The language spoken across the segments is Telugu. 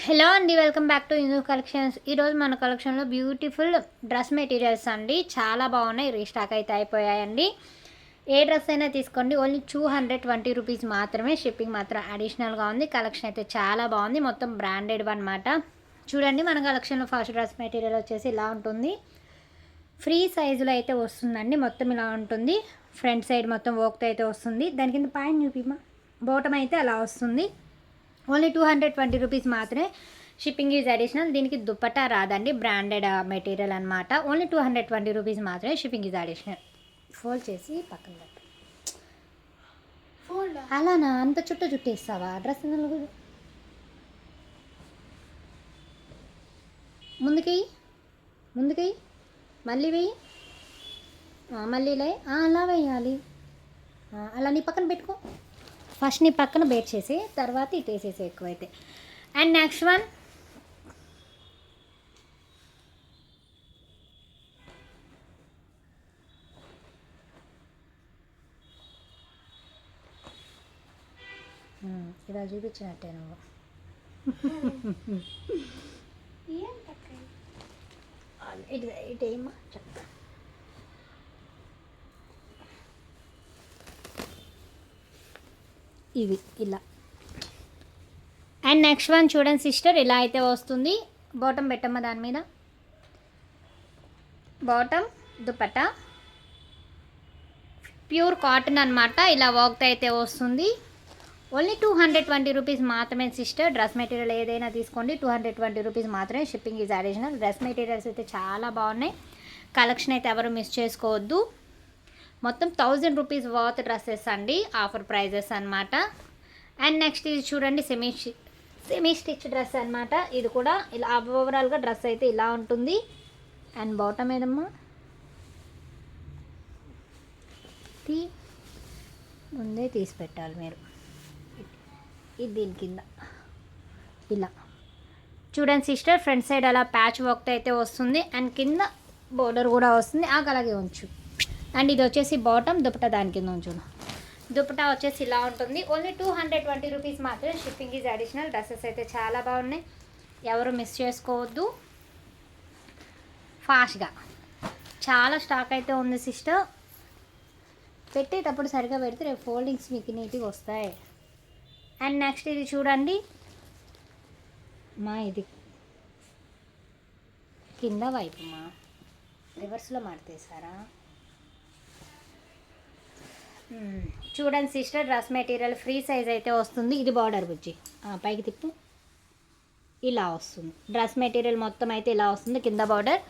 హలో అండి, welcome back to Hindu collections. ఈరోజు మన కలెక్షన్లో బ్యూటిఫుల్ డ్రెస్ మెటీరియల్స్ అండి, చాలా బాగున్నాయి. రీస్టాక్ అయితే అయిపోయాయండి. ఏ డ్రెస్ అయినా తీసుకోండి, ఓన్లీ 220 రూపీస్ మాత్రమే. షిప్పింగ్ మాత్రం అడిషనల్గా ఉంది. కలెక్షన్ అయితే చాలా బాగుంది, మొత్తం బ్రాండెడ్ అనమాట. చూడండి, మన కలెక్షన్లో ఫస్ట్ డ్రెస్ మెటీరియల్ వచ్చేసి ఇలా ఉంటుంది. ఫ్రీ సైజులో అయితే వస్తుందండి, మొత్తం ఇలా ఉంటుంది. ఫ్రంట్ సైడ్ మొత్తం వర్క్తో అయితే వస్తుంది. దాని కింద పైన చూపిమా, బాటమ్ అయితే అలా వస్తుంది. ఓన్లీ 220 రూపీస్ మాత్రమే. Shipping is additional. దీనికి దుప్పటా రాదండి, బ్రాండెడ్ మెటీరియల్ అనమాట. ఓన్లీ 220 రూపీస్ మాత్రమే. Shipping is additional. ఫోల్డ్ చేసి పక్కన పెట్టు. అలానా, అంత చుట్టేస్తావా డ్రెస్? ముందుకెయ్యి మళ్ళీ వెయ్యి, మళ్ళీ అలా వేయాలి. అలా నీ పక్కన పెట్టుకో. ఫస్ట్ నీ పక్కన బేట్ చేసి తర్వాత ఇటు వేసేసి ఎక్కువైతే. అండ్ నెక్స్ట్ వన్, ఇలా చూపించినట్టే నువ్వు. ఇటు ఏమా చెప్తా. ఇవి ఇలా. అండ్ నెక్స్ట్ వన్ చూడండి సిస్టర్, ఇలా అయితే వస్తుంది. బాటమ్ పెట్టమ్మా, దాని మీద బాటమ్ దుపట్టా ప్యూర్ కాటన్ అనమాట. ఇలా వర్క్ అయితే వస్తుంది. ఓన్లీ 220 రూపీస్ మాత్రమే సిస్టర్. డ్రెస్ మెటీరియల్ ఏదైనా తీసుకోండి, 220 రూపీస్ మాత్రమే. Shipping is additional. Dress materials అయితే చాలా బాగున్నాయి. కలెక్షన్ అయితే ఎవరు మిస్ చేసుకోవద్దు. మొత్తం 1000 రూపీస్ వర్త్ డ్రెస్సెస్ అండి, ఆఫర్ ప్రైజెస్ అనమాట. అండ్ నెక్స్ట్ ఇది చూడండి, సెమీ స్టిచ్ డ్రెస్ అనమాట. ఇది కూడా ఇలా ఓవరాల్గా డ్రెస్ అయితే ఇలా ఉంటుంది. అండ్ బాటమ్ ఏదమ్మా, ముందే తీసి పెట్టాలి మీరు. ఇది దీని కింద ఇలా చూడండి సిస్టర్, ఫ్రంట్ సైడ్ అలా ప్యాచ్ వర్క్ అయితే వస్తుంది. అండ్ కింద బోర్డర్ కూడా వస్తుంది. అలాగే ఉంచు. అండ్ ఇది వచ్చేసి బాటమ్, దుపట్టా దాని కింద ఉంచు. దుపట్టా వచ్చేసి ఇలా ఉంటుంది. ఓన్లీ 220 రూపీస్ మాత్రమే. Shipping is additional. డ్రెస్సెస్ అయితే చాలా బాగున్నాయి, ఎవరు మిస్ చేసుకోవద్దు. ఫాస్ట్గా చాలా స్టాక్ అయితే ఉంది సిస్టర్. పెట్టేటప్పుడు సరిగా పెడితే రేపు ఫోల్డింగ్స్ మీకు నీట్గా వస్తాయి. అండ్ నెక్స్ట్ ఇది చూడండి ఇది కింద వైపు రివర్స్లో మాడితేసారా. చూడండి sister, dress material free size అయితే వస్తుంది. ఇది బార్డర్ బుజ్జి, పైకి తిప్పు. ఇలా వస్తుంది డ్రెస్ మెటీరియల్ మొత్తం అయితే ఇలా వస్తుంది. కింద బార్డర్,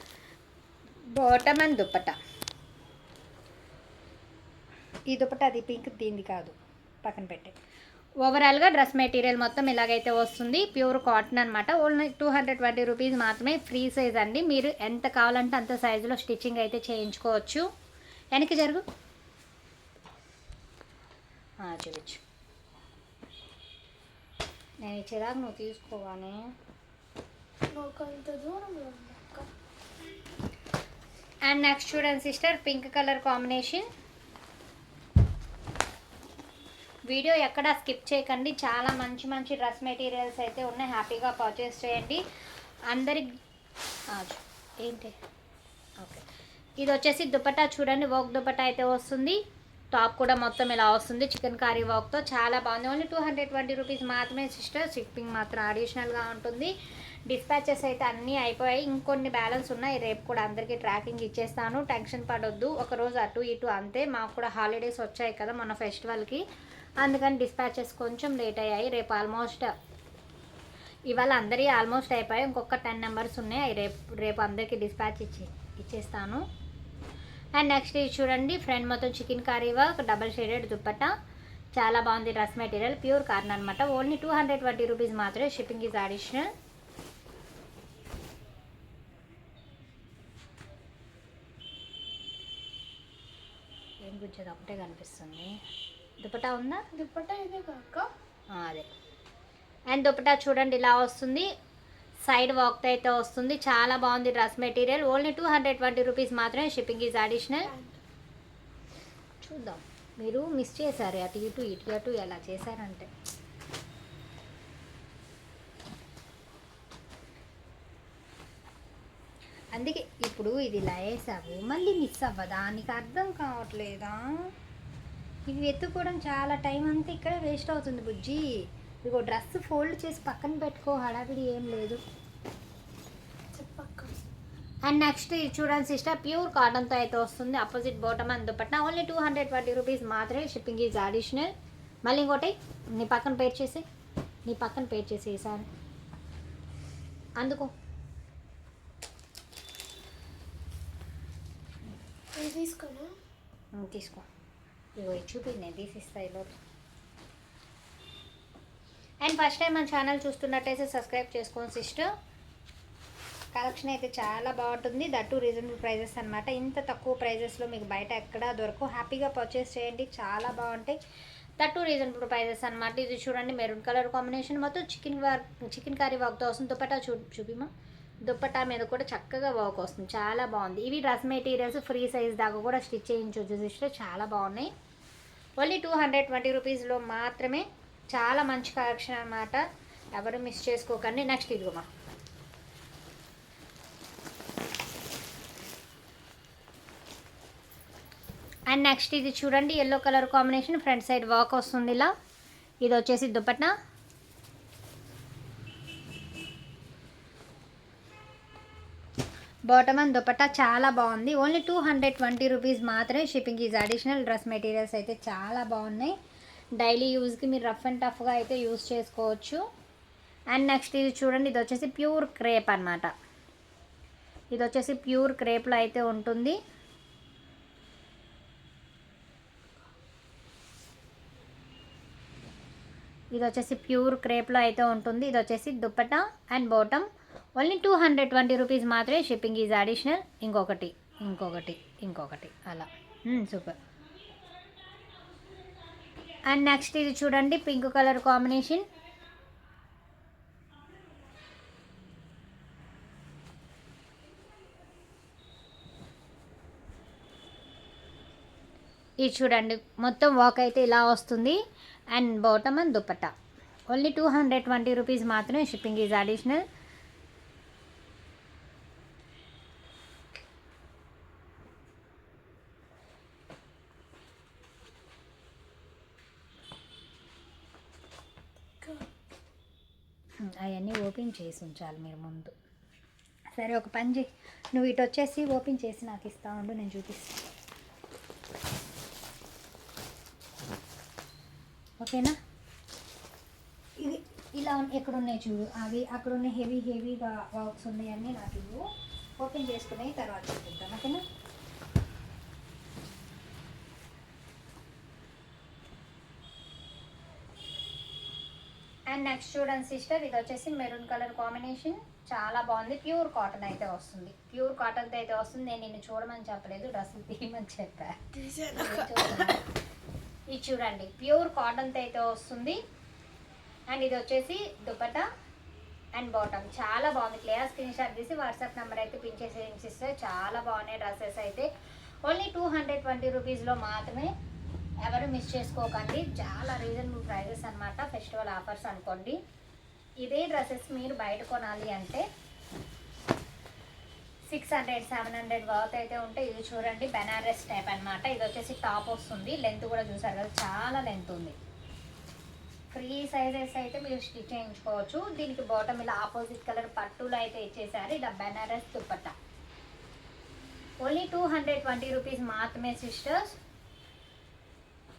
బాటమ్ అండ్ దుప్పట్టా. ఈ దుప్పట్టా అది పింక్, దీనిది కాదు, పక్కన పెట్టే. ఓవరాల్గా డ్రెస్ మెటీరియల్ మొత్తం ఇలాగైతే వస్తుంది. ప్యూర్ కాటన్ అనమాట. ఓన్లీ 220 రూపీస్ మాత్రమే. ఫ్రీ సైజ్ అండి, మీరు ఎంత కావాలంటే అంత సైజులో స్టిచ్చింగ్ అయితే చేయించుకోవచ్చు. వెనక్కి జరుగు, చూపించు. నేను ఇచ్చేదాకా నువ్వు తీసుకోవాలి. అండ్ నెక్స్ట్ చూడండి sister, pink colour combination. Video ఎక్కడ స్కిప్ చేయకండి, చాలా మంచి మంచి డ్రెస్ మెటీరియల్స్ అయితే ఉన్నాయి. హ్యాపీగా పర్చేస్ చేయండి. అందరికి ఏంటి ఓకే. ఇది వచ్చేసి దుపట్టా చూడండి, వర్క్ దుపట్టా అయితే వస్తుంది. టాప్ కూడా మొత్తం ఇలా వస్తుంది, చికెన్ కర్రీ వర్క్తో. చాలా బాగుంది. ఓన్లీ 220 రూపీస్ మాత్రమే సిస్టర్. షిప్పింగ్ మాత్రం అడిషనల్గా ఉంటుంది. డిస్పాచెస్ అయితే అన్నీ అయిపోయాయి, ఇంకొన్ని బ్యాలెన్స్ ఉన్నాయి. రేపు కూడా అందరికీ ట్రాకింగ్ ఇచ్చేస్తాను, టెన్షన్ పడొద్దు. ఒకరోజు అటు ఇటు అంతే. మాకు కూడా హాలిడేస్ వచ్చాయి కదా మన ఫెస్టివల్కి, అందుకని డిస్పాచెస్ కొంచెం లేట్ అయ్యాయి. రేపు ఆల్మోస్ట్ ఇవాళ అందరి ఆల్మోస్ట్ అయిపోయాయి. ఇంకొక 10 నెంబర్స్ ఉన్నాయి, అవి రేపు అందరికీ డిస్పాచ్ ఇచ్చేస్తాను. అండ్ నెక్స్ట్ ఇది చూడండి, ఫ్రంట్ మొత్తం chicken curry work, double shaded dupatta. చాలా బాగుంది డ్రెస్ మెటీరియల్, ప్యూర్ కాటన్ అనమాట. ఓన్లీ 220 రూపీస్ మాత్రమే. Shipping is additional. ఏం గుంచేది ఒకటే కనిపిస్తుంది. దుపట్టా ఉందా? దుపట్టా ఇదే కాక అదే. అండ్ దుపట్టా చూడండి ఇలా వస్తుంది, సైడ్ వర్క్ అయితే వస్తుంది. చాలా బాగుంది డ్రెస్ మెటీరియల్. ఓన్లీ 220 రూపీస్ మాత్రమే. Shipping is additional. చూద్దాం, మీరు మిస్ చేశారు అటు ఇటు ఎలా చేశారంటే. అందుకే ఇప్పుడు ఇది ఇలా వేసావు మళ్ళీ మిస్ అవ్వదా, నీకు అర్థం కావట్లేదా? ఇది ఎత్తుకోవడం చాలా టైం అంతా ఇక్కడ వేస్ట్ అవుతుంది బుజ్జి. ఇదిగో డ్రెస్ ఫోల్డ్ చేసి పక్కన పెట్టుకో, హడావిడి ఏం లేదు. అండ్ నెక్స్ట్ ఇది చూడండి సిస్టర్, ప్యూర్ కాటన్తో అయితే వస్తుంది. Opposite bottom and dupatta only 220 rupees మాత్రమే. Shipping is additional. మళ్ళీ ఇంకోటి నీ పక్కన పేర్ చేసి ఈసారి అందుకో తీసుకో. ఇగో చూపి నేను తీసిస్తాయి లోపు. అండ్ ఫస్ట్ టైం మన ఛానల్ చూస్తున్నట్టయితే సబ్స్క్రైబ్ చేసుకోండి సిస్టర్. కలెక్షన్ అయితే చాలా బాగుంటుంది, దట్టు రీజనబుల్ ప్రైజెస్ అనమాట. ఇంత తక్కువ ప్రైజెస్లో మీకు బయట ఎక్కడా దొరకవు. హ్యాపీగా పర్చేస్ చేయండి, చాలా బాగుంటాయి. దట్టు రీజనబుల్ ప్రైజెస్ అనమాట. ఇది చూడండి మెరూన్ కలర్ కాంబినేషన్, మొత్తం చికెన్ కర్రీ వర్క్తో వస్తుంది. దుపట్టా చూపిమా, దుపట్టా మీద కూడా చక్కగా వర్క్ వస్తుంది, చాలా బాగుంది. ఇవి డ్రెస్ మెటీరియల్స్ ఫ్రీ సైజ్ దాకా కూడా స్టిచ్ చేయించవచ్చు సిస్టర్, చాలా బాగున్నాయి. ఓన్లీ 220 రూపీస్లో మాత్రమే. చాలా మంచి కలెక్షన్ అనమాట, ఎవరు మిస్ చేసుకోకండి. నెక్స్ట్ ఇదిగోమా, అండ్ నెక్స్ట్ ఇది చూడండి yellow colour combination, front side work వస్తుంది ఇలా. ఇది వచ్చేసి దుపట్టా. బాటమ్ అండ్ దుపట్టా చాలా బాగుంది. ఓన్లీ 220 రూపీస్ మాత్రమే. Shipping is additional. Dress materials అయితే చాలా బాగున్నాయి. డైలీ యూజ్కి మీరు రఫ్ అండ్ టఫ్గా అయితే యూజ్ చేసుకోవచ్చు. అండ్ నెక్స్ట్ ఇది చూడండి, ఇది వచ్చేసి ప్యూర్ క్రేప్ అనమాట. ఇది వచ్చేసి ప్యూర్ క్రేప్లో అయితే ఉంటుంది. ఇది వచ్చేసి ప్యూర్ క్రేప్లో అయితే ఉంటుంది. ఇది వచ్చేసి dupatta and bottom only 220 rupees మాత్రమే. Shipping is additional. ఇంకొకటి అలా సూపర్. అండ్ నెక్స్ట్ ఇది చూడండి పింక్ కలర్ కాంబినేషన్. ఇది చూడండి మొత్తం వర్క్ అయితే ఇలా వస్తుంది. And bottom and dupatta only 220 rupees మాత్రమే. Shipping is additional. అవన్నీ ఓపెన్ చేసి ఉంచాలి మీరు ముందు. సరే ఒక పని చేయి, నువ్వు ఇటు వచ్చేసి ఓపెన్ చేసి నాకు ఇస్తా ఉండు, నేను చూపిస్తాను. ఓకేనా? ఇది ఇలా ఎక్కడున్నాయి చూడు, అవి అక్కడ ఉన్న హెవీగా వర్క్స్ ఉన్నాయన్నీ నాకు ఇవ్వు, ఓపెన్ చేసుకునే తర్వాత చూపిద్దాం. ఓకేనా? అండ్ నెక్స్ట్ చూడండి సిస్టర్, ఇది వచ్చేసి మెరూన్ కలర్ కాంబినేషన్, చాలా బాగుంది. ప్యూర్ కాటన్ అయితే వస్తుంది. ప్యూర్ కాటన్తో అయితే వస్తుంది. నేను నిన్ను చూడమని చెప్పలేదు, డ్రెస్సులు తీయమని చెప్పా. ఇది చూడండి ప్యూర్ కాటన్తో అయితే వస్తుంది. అండ్ ఇది వచ్చేసి దుపట్టా అండ్ బాటమ్, చాలా బాగుంది. క్లియర్ స్క్రీన్ షాట్ తీసి వాట్సాప్ నెంబర్ అయితే పిన్ చేసేయండి సిస్టర్. చాలా బాగున్నాయి డ్రెస్సెస్ అయితే. ఓన్లీ 220 రూపీస్లో మాత్రమే. ఎవరు మిస్ చేసుకోకండి, చాలా రీజనబుల్ ప్రైజెస్ అనమాట. ఫెస్టివల్ ఆఫర్స్ అనుకోండి. ఇదే డ్రెస్సెస్ మీరు బయట కొనాలి అంటే 600-700 వర్త్ అయితే ఉంటాయి. ఇది చూడండి బెనారస్ టైప్ అనమాట. ఇది వచ్చేసి టాప్ వస్తుంది. లెంత్ కూడా చూసారు కదా, చాలా లెంత్ ఉంది. ఫ్రీ సైజెస్ అయితే మీరు స్టిచ్ చేయించుకోవచ్చు. దీనికి బాటమ్ ఇలా ఆపోజిట్ కలర్ పట్టులో అయితే ఇచ్చేసారు. ఇలా బెనారస్ దుపట్టా ఓన్లీ 220 రూపీస్ మాత్రమే సిస్టర్స్.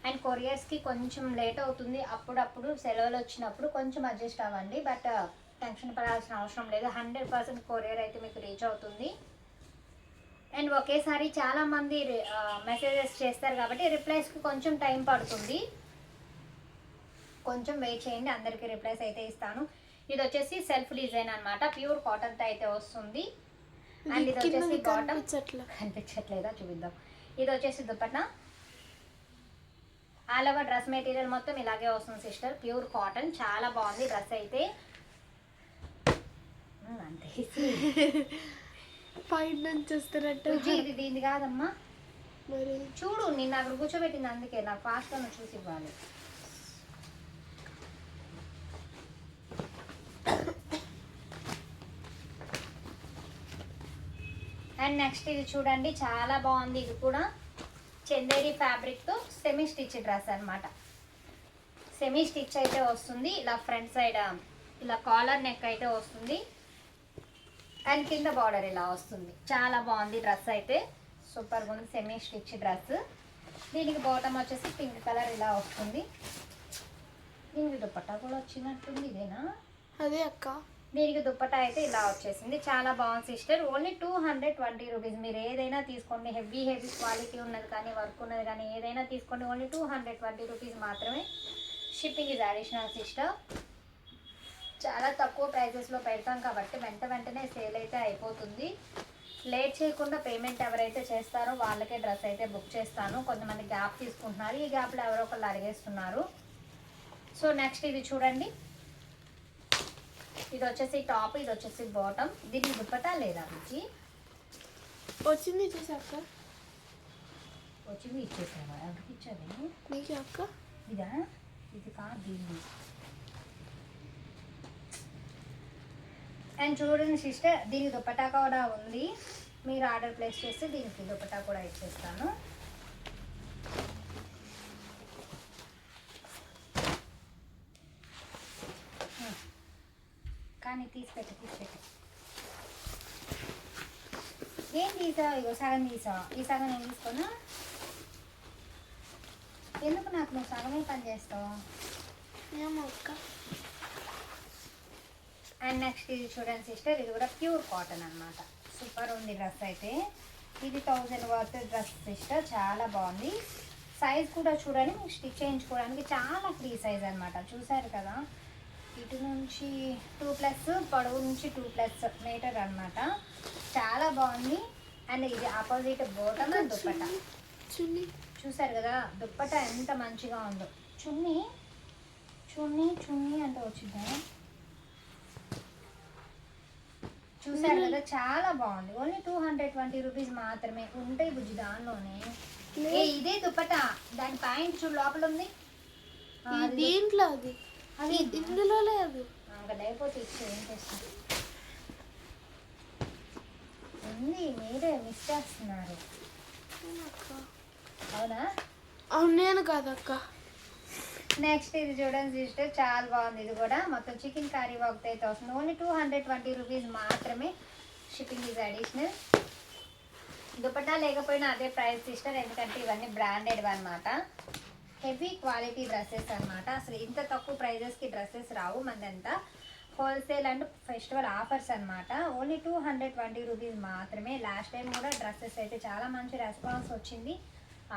అండ్ కొరియర్స్కి కొంచెం లేట్ అవుతుంది, అప్పుడప్పుడు సెలవులు వచ్చినప్పుడు కొంచెం అడ్జస్ట్ అవ్వండి. బట్ టెన్షన్ పడాల్సిన అవసరం లేదు, 100% కొరియర్ అయితే మీకు రీచ్ అవుతుంది. అండ్ ఒకేసారి చాలామంది మెసేజెస్ చేస్తారు కాబట్టి రిప్లైస్కి కొంచెం టైం పడుతుంది, కొంచెం వెయిట్ చేయండి, అందరికీ రిప్లైస్ అయితే ఇస్తాను. ఇది వచ్చేసి సెల్ఫ్ డిజైన్ అనమాట, ప్యూర్ కాటన్తో అయితే వస్తుంది. అండ్ ఇది వచ్చేసి బాటమ్, కనిపించట్లేదా చూపిద్దాం. ఇది వచ్చేసి dupatta. All over dress material మొత్తం ఇలాగే వస్తుంది సిస్టర్, ప్యూర్ కాటన్, చాలా బాగుంది డ్రెస్ అయితే. అంతే పైన నుంచి వస్తారంటే ఇది దీన్ని కాదమ్మా, మరి చూడు నిన్న అక్కడ కూర్చోబెట్టింది, అందుకే నాకు ఫాస్ట్గా నువ్వు చూసి ఇవ్వాలి. అండ్ నెక్స్ట్ ఇది చూడండి, చాలా బాగుంది. ఇది కూడా చందేరి ఫ్యాబ్రిక్తో సెమీ స్టిచ్ డ్రెస్ అనమాట. సెమీ స్టిచ్ అయితే వస్తుంది. ఇలా ఫ్రంట్ సైడ్ ఇలా కాలర్ నెక్ అయితే వస్తుంది. అండ్ కింద బార్డర్ ఇలా వస్తుంది. చాలా బాగుంది డ్రెస్ అయితే, సూపర్గా ఉంది. Semi stitch dress. దీనికి బాటమ్ వచ్చేసి పింక్ కలర్ ఇలా వస్తుంది. దీనికి దుపట్టా కూడా వచ్చినట్టుంది. ఇదేనా? అదే అక్క. దీనికి దుపట్టా అయితే ఇలా వచ్చేసింది. చాలా బాగుంది సిస్టర్. Only 220 rupees. మీరు ఏదైనా తీసుకోండి, హెవీ క్వాలిటీ ఉన్నది కానీ వర్క్ ఉన్నది కానీ ఏదైనా తీసుకోండి. ఓన్లీ 220 రూపీస్ మాత్రమే. Shipping is additional sister. చాలా తక్కువ ప్రైజెస్లో పెడతాం కాబట్టి వెంటనే సేల్ అయితే అయిపోతుంది. లేట్ చేయకుండా పేమెంట్ ఎవరైతే చేస్తారో వాళ్ళకే డ్రెస్ అయితే బుక్ చేస్తాను. కొంతమంది గ్యాప్ తీసుకుంటున్నారు, ఈ గ్యాప్లో ఎవరో ఒకళ్ళు అడిగేస్తున్నారు. సో నెక్స్ట్ ఇది చూడండి, ఇది వచ్చేసి టాప్, ఇది వచ్చేసి బాటమ్. దీనికి దుపట్టా లేదా రుచి? వచ్చింది ఇచ్చేసాక. వచ్చింది ఇచ్చేసావా? ఎవరికి ఇచ్చాను? నీకు అక్క. ఇదా? ఇది కాదు, దీన్ని. అండ్ చూడండి సిస్టర్, దీనికి దుపట్టా కూడా ఉంది. మీరు ఆర్డర్ ప్లేస్ చేస్తే దీనికి దుపట్టా కూడా ఇచ్చేస్తాను. కానీ తీసిపెట్టు. ఏం తీసా? ఇగో సగం తీసా. ఈ సగం నేను తీసుకున్నా. ఎందుకు నాకు నువ్వు సగమే పని చేస్తావు? ఏమో అక్క. అండ్ నెక్స్ట్ ఇది చూడండి సిస్టర్, ఇది కూడా ప్యూర్ కాటన్ అనమాట. సూపర్ ఉంది డ్రెస్ అయితే. ఇది 1000 వర్త్ డ్రెస్ సిస్టర్, చాలా బాగుంది. సైజ్ కూడా చూడండి, మీకు స్టిచ్ చేయించుకోవడానికి చాలా ఫ్రీ సైజ్ అనమాట. చూసారు కదా, ఇటు నుంచి 2+, పొడవు నుంచి 2+ మీటర్ అనమాట. చాలా బాగుంది. అండ్ ఇది ఆపోజిట్ బోటమ్ అండ్ దుప్పట్టా. చున్నీ చూసారు కదా, దుప్పట్టా ఎంత మంచిగా ఉందో. చున్నీ అంటే వచ్చిందా? చూసారు కదా, చాలా బాగుంది. ఓన్లీ 220 రూపీస్ మాత్రమే. ఉంటాయి బుజ్జి దానిలోనే. ఇదే దుపట్టా, దాని పాయింట్ చూడు లోపల ఉంది. దీంట్లో అది ఇందులో లేదు. ఇంకా లేకపోతే ఇచ్చి ఏం చేస్తుంది? ఉంది, మీరే మిస్ చేస్తున్నారు. అవునా? అవును, నేను కాదక్క. నెక్స్ట్ ఇది చూడండి సిస్టర్, చాలా బాగుంది. ఇది కూడా మొత్తం చికెన్ కర్రీ వర్క్ అయితే వస్తుంది. ఓన్లీ 220 రూపీస్ మాత్రమే. Shipping is additional. దుపట్టా లేకపోయినా అదే ప్రైస్ సిస్టర్, ఎందుకంటే ఇవన్నీ బ్రాండెడ్ అనమాట. హెవీ క్వాలిటీ డ్రెస్సెస్ అనమాట. అసలు ఇంత తక్కువ ప్రైజెస్కి డ్రెస్సెస్ రావు. మనదంతా హోల్సేల్ అండ్ ఫెస్టివల్ ఆఫర్స్ అనమాట. ఓన్లీ 220 రూపీస్ మాత్రమే. లాస్ట్ టైం కూడా డ్రెస్సెస్ అయితే చాలా మంచి రెస్పాన్స్ వచ్చింది.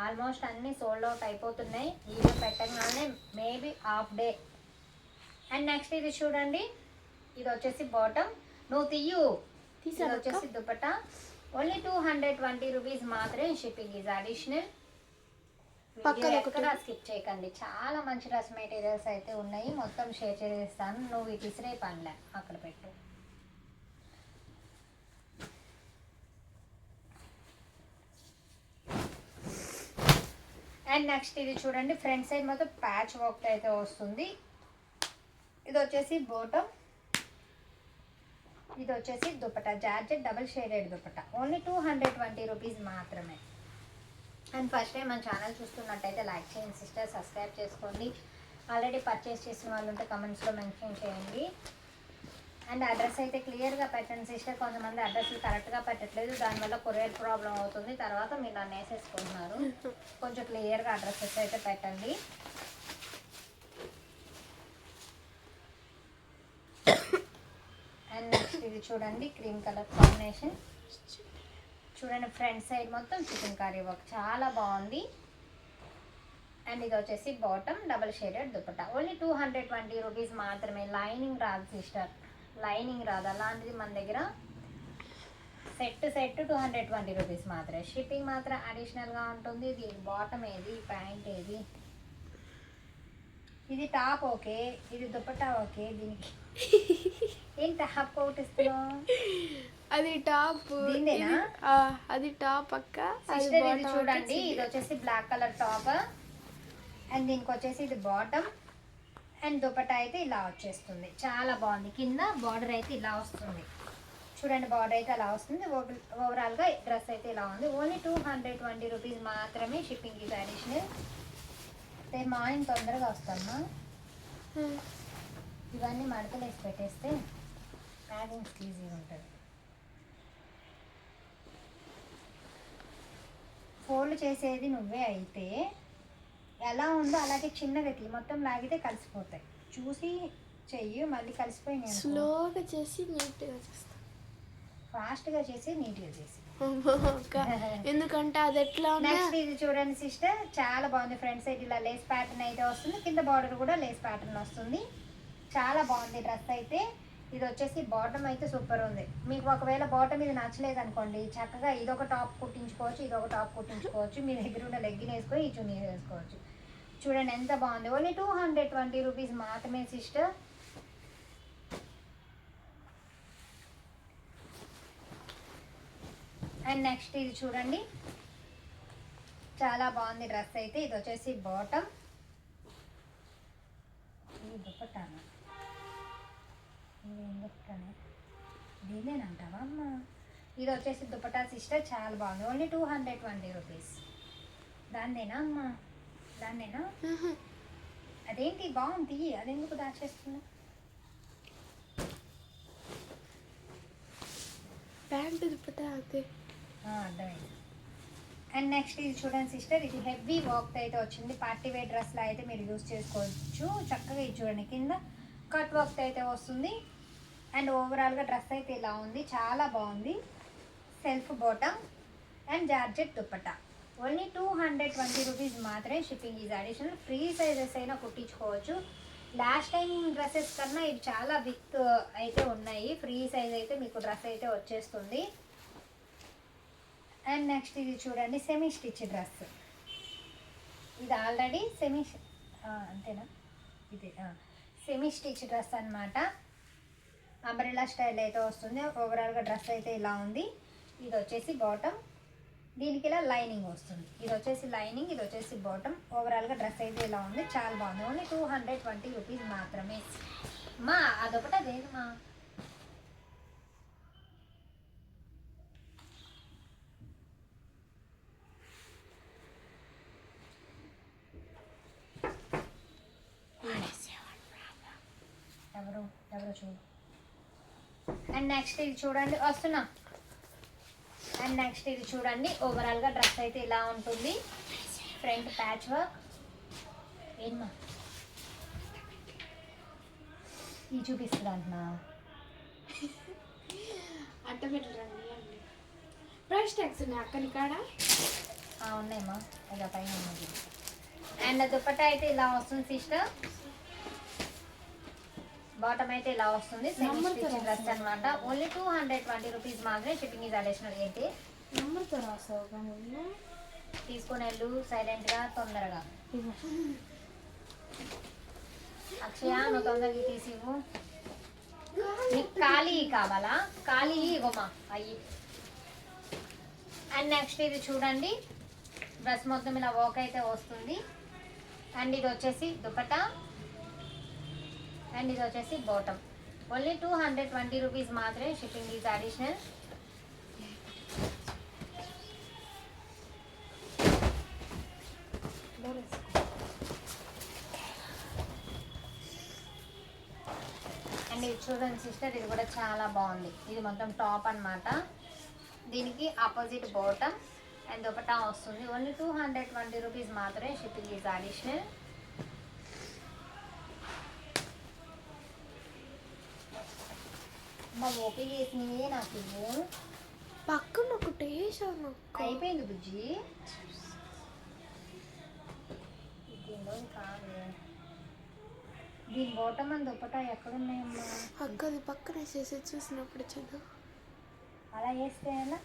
ఆల్మోస్ట్ అన్నీ సోల్డ్ అవుట్ అయిపోతున్నాయి. వీడియో పెట్టగానే maybe half day. And next ఇది చూడండి, ఇది వచ్చేసి బాటమ్. నువ్వు తీయు. ఇది వచ్చేసి దుపట్టా. ఓన్లీ 220 రూపీస్ మాత్రమే. Shipping is additional. ఎక్కడ స్కిప్ చేయకండి, చాలా మంచి డ్రెస్ మెటీరియల్స్ అయితే ఉన్నాయి. మొత్తం షేర్ చేస్తాను. నువ్వు వీటి ఇసిరే పనిలే, అక్కడ పెట్టు. అండ్ నెక్స్ట్ ఇది చూడండి, ఫ్రంట్ సైడ్ మొత్తం ప్యాచ్ వర్క్ అయితే వస్తుంది. ఇది వచ్చేసి బాటమ్, ఇది వచ్చేసి dupatta. Georgette double shaded dupatta. Only 220 rupees మాత్రమే. అండ్ ఫస్ట్ టైం మన ఛానల్ చూస్తున్నట్టయితే లైక్ చేయండి సిస్టర్, సబ్స్క్రైబ్ చేసుకోండి. ఆల్రెడీ పర్చేస్ చేసిన వాళ్ళు ఉంటే కమెంట్స్లో మెన్షన్ చేయండి. అండ్ అడ్రస్ అయితే క్లియర్గా పెట్టండి సిస్టర్. కొంతమంది అడ్రస్లు కరెక్ట్గా పెట్టట్లేదు, దానివల్ల కొరియర్ ప్రాబ్లం అవుతుంది. తర్వాత మీరు నన్ను వేసేసుకుంటున్నారు. కొంచెం క్లియర్గా అడ్రసెస్ అయితే పెట్టండి. అండ్ నెక్స్ట్ ఇది చూడండి, క్రీమ్ కలర్ కాంబినేషన్. చూడండి, ఫ్రంట్ సైడ్ మొత్తం చికెన్ కర్రీ వర్క్, చాలా బాగుంది. అండ్ ఇది వచ్చేసి bottom, double shaded dupatta. Only 220 rupees మాత్రమే. లైనింగ్ రాదు సిస్టర్, లైనింగ్ రాదు. అలాంటిది మన దగ్గర సెట్ 220 రూపీస్ మాత్రమే. షిప్పింగ్ మాత్రం అడిషనల్గా ఉంటుంది. ఇది బాటమ్ ఏది, ప్యాంట్ ఏది? ఇది టాప్ ఓకే, ఇది దుపట్టా ఓకే. దీనికి ఏం టాప్ ఒకటి ఇస్తున్నావు? అది టాప్. దీనిదేనా? అది టాప్ అక్క. సిస్టర్ ఇది చూడండి, ఇది వచ్చేసి బ్లాక్ కలర్ టాప్. అండ్ దీనికి వచ్చేసి ఇది బాటమ్. అండ్ దుపట్టా అయితే ఇలా వచ్చేస్తుంది. చాలా బాగుంది. కింద బార్డర్ అయితే ఇలా వస్తుంది. చూడండి బార్డర్ అయితే అలా వస్తుంది. ఓవరాల్గా డ్రెస్ అయితే ఇలా ఉంది. ఓన్లీ 220 రూపీస్ మాత్రమే. షిప్పింగ్ ఇది అడిషనల్. రేపు మార్నింగ్ తొందరగా వస్తామా. ఇవన్నీ మడతలు వేసి పెట్టేస్తే ప్యాకింగ్ ఈజీగా ఉంటుంది. ఫోల్డ్ చేసేది నువ్వే అయితే ఎలా ఉందో అలాగే చిన్నగా మొత్తం లాగితే కలిసిపోతాయి. చూసి చెయ్యి, మళ్ళీ కలిసిపోయి స్లోగా చేసి నీట్గా చేస్తా. ఫాస్ట్గా చేసి నీట్గా చేసి. ఎందుకంటే అది ఎట్లా నెక్స్ట్ ఇది చూడండి సిస్టర్, చాలా బాగుంది. ఫ్రంట్ సైడ్ ఇలా లేస్ ప్యాటర్న్ అయితే వస్తుంది, కింద బార్డర్ కూడా లేస్ ప్యాటర్న్ వస్తుంది. చాలా బాగుంది డ్రెస్ అయితే. ఇది వచ్చేసి బాటమ్ అయితే సూపర్ ఉంది. మీకు ఒకవేళ బాటమ్ ఇది నచ్చలేదు అనుకోండి, చక్కగా ఇదొక టాప్ కుట్టించుకోవచ్చు, ఇదొక టాప్ కుట్టించుకోవచ్చు. మీ దగ్గర ఉన్న లెగ్గిన్ వేసుకొని ఈ చున్నీ వేసుకోవచ్చు. చూడండి ఎంత బాగుంది. ఓన్లీ 220 రూపీస్ మాత్రమే సిస్టర్. అండ్ నెక్స్ట్ ఇది చూడండి, చాలా బాగుంది డ్రెస్ అయితే. ఇది వచ్చేసి బాటమ్, ఇది దుపట్టాను. ఇదేం దుపట్టాను, దీనేనంటావా అమ్మ? ఇది వచ్చేసి దుపట్టా సిస్టర్, చాలా బాగుంది. Only 220 rupees. దాన్నేనా అమ్మ? దాన్నేనా? అదేంటి బాగుంది, అదెందుకు దాచేస్తున్నా? ప్యాంటు దుపట్టా అదే అర్థమైంది. అండ్ నెక్స్ట్ ఇది చూడండి సిస్టర్, ఇది హెవీ వర్క్ అయితే వచ్చింది. పార్టీ వేర్ డ్రెస్లో అయితే మీరు యూజ్ చేసుకోవచ్చు. చక్కగా ఇది చూడండి, కింద కట్ వర్క్ అయితే వస్తుంది. అండ్ ఓవరాల్గా డ్రెస్ అయితే ఇలా ఉంది, చాలా బాగుంది. Self bottom and georgette dupatta. Only 220 rupees మాత్రమే. Shipping is additional. Free sizes అయినా కుట్టించుకోవచ్చు. లాస్ట్ టైం డ్రెస్సెస్ కన్నా ఇది చాలా విత్ అయితే ఉన్నాయి. ఫ్రీ సైజ్ అయితే మీకు డ్రెస్ అయితే వచ్చేస్తుంది. అండ్ నెక్స్ట్ ఇది చూడండి, సెమీ స్టిచ్ డ్రెస్. ఇది ఆల్రెడీ అంతేనా, ఇది సెమీ స్టిచ్ డ్రెస్ అనమాట. అంబ్రెల్లా స్టైల్ అయితే వస్తుంది. ఓవరాల్గా డ్రెస్ అయితే ఇలా ఉంది. ఇది వచ్చేసి బాటమ్, దీనికి ఇలా లైనింగ్ వస్తుంది. ఇది వచ్చేసి లైనింగ్, ఇది వచ్చేసి బాటమ్. ఓవరాల్గా డ్రెస్ అయితే ఇలా ఉంది, చాలా బాగుంది. ఓన్లీ 220 రూపీస్ మాత్రమే. మా అదొకటి అదేది మా ఎవరో చూడు. అండ్ నెక్స్ట్ ఇది చూడండి, వస్తున్నా. అండ్ నెక్స్ట్ ఇది చూడండి, ఓవరాల్గా డ్రెస్ అయితే ఇలా ఉంటుంది. Front patch work. ఏమా ఇది చూపిస్తుంది అంటున్నా? అట్ట పెట్టరండి అండి. ప్రైస్ ట్యాక్స్ ఉన్నాయి అక్కడి కాడ ఉన్నాయమ్మా, ఇలా పైన ఉన్నది. అండ్ దుపట్టా అయితే ఇలా వస్తుంది సిస్టర్. బాటమ్ అయితే ఇలా వస్తుంది. సెమీ స్టిచ్ డ్రెస్ అనమాట. ఓన్లీ 220 రూపీస్ మాత్రమే. Shipping is additional. ఏంటి నెంబర్తో రాసావు కానీ తీసుకొని వెళ్ళు సైలెంట్గా, తొందరగా. అక్షయ నువ్వు తొందరగా తీసివు. నీకు ఖాళీ కావాలా? ఖాళీ ఇవ్వమా అయ్యి. అండ్ నెక్స్ట్ ఇది చూడండి, డ్రెస్ మొత్తం ఇలా వర్క్ అయితే వస్తుంది. అండ్ ఇది వచ్చేసి దుపట్టా అండ్ ఇది వచ్చేసి బాటమ్. ఓన్లీ 220 రూపీస్ మాత్రమే. Shipping is additional. అండ్ ఇది చూడండి సిస్టర్, ఇది కూడా చాలా బాగుంది. ఇది మొత్తం టాప్ అన్నమాట. దీనికి ఆపోజిట్ బాటమ్ అండ్ దుపట్టా వస్తుంది. ఓన్లీ 220 రూపీస్ మాత్రమే. Shipping is additional. మా ఓపిక చేసినవే నాకు ఇవ్వు. పక్కన ఒకటి వేసాను. అయిపోయింది బుజ్జి. ఇదేందో కాదు. దీని బాటమ్ అని దుపట్టా ఎక్కడున్నాయమ్మా? అక్కది పక్కన వేసేసి చూసినప్పుడు చదువు. అలా వేస్తే ఎలా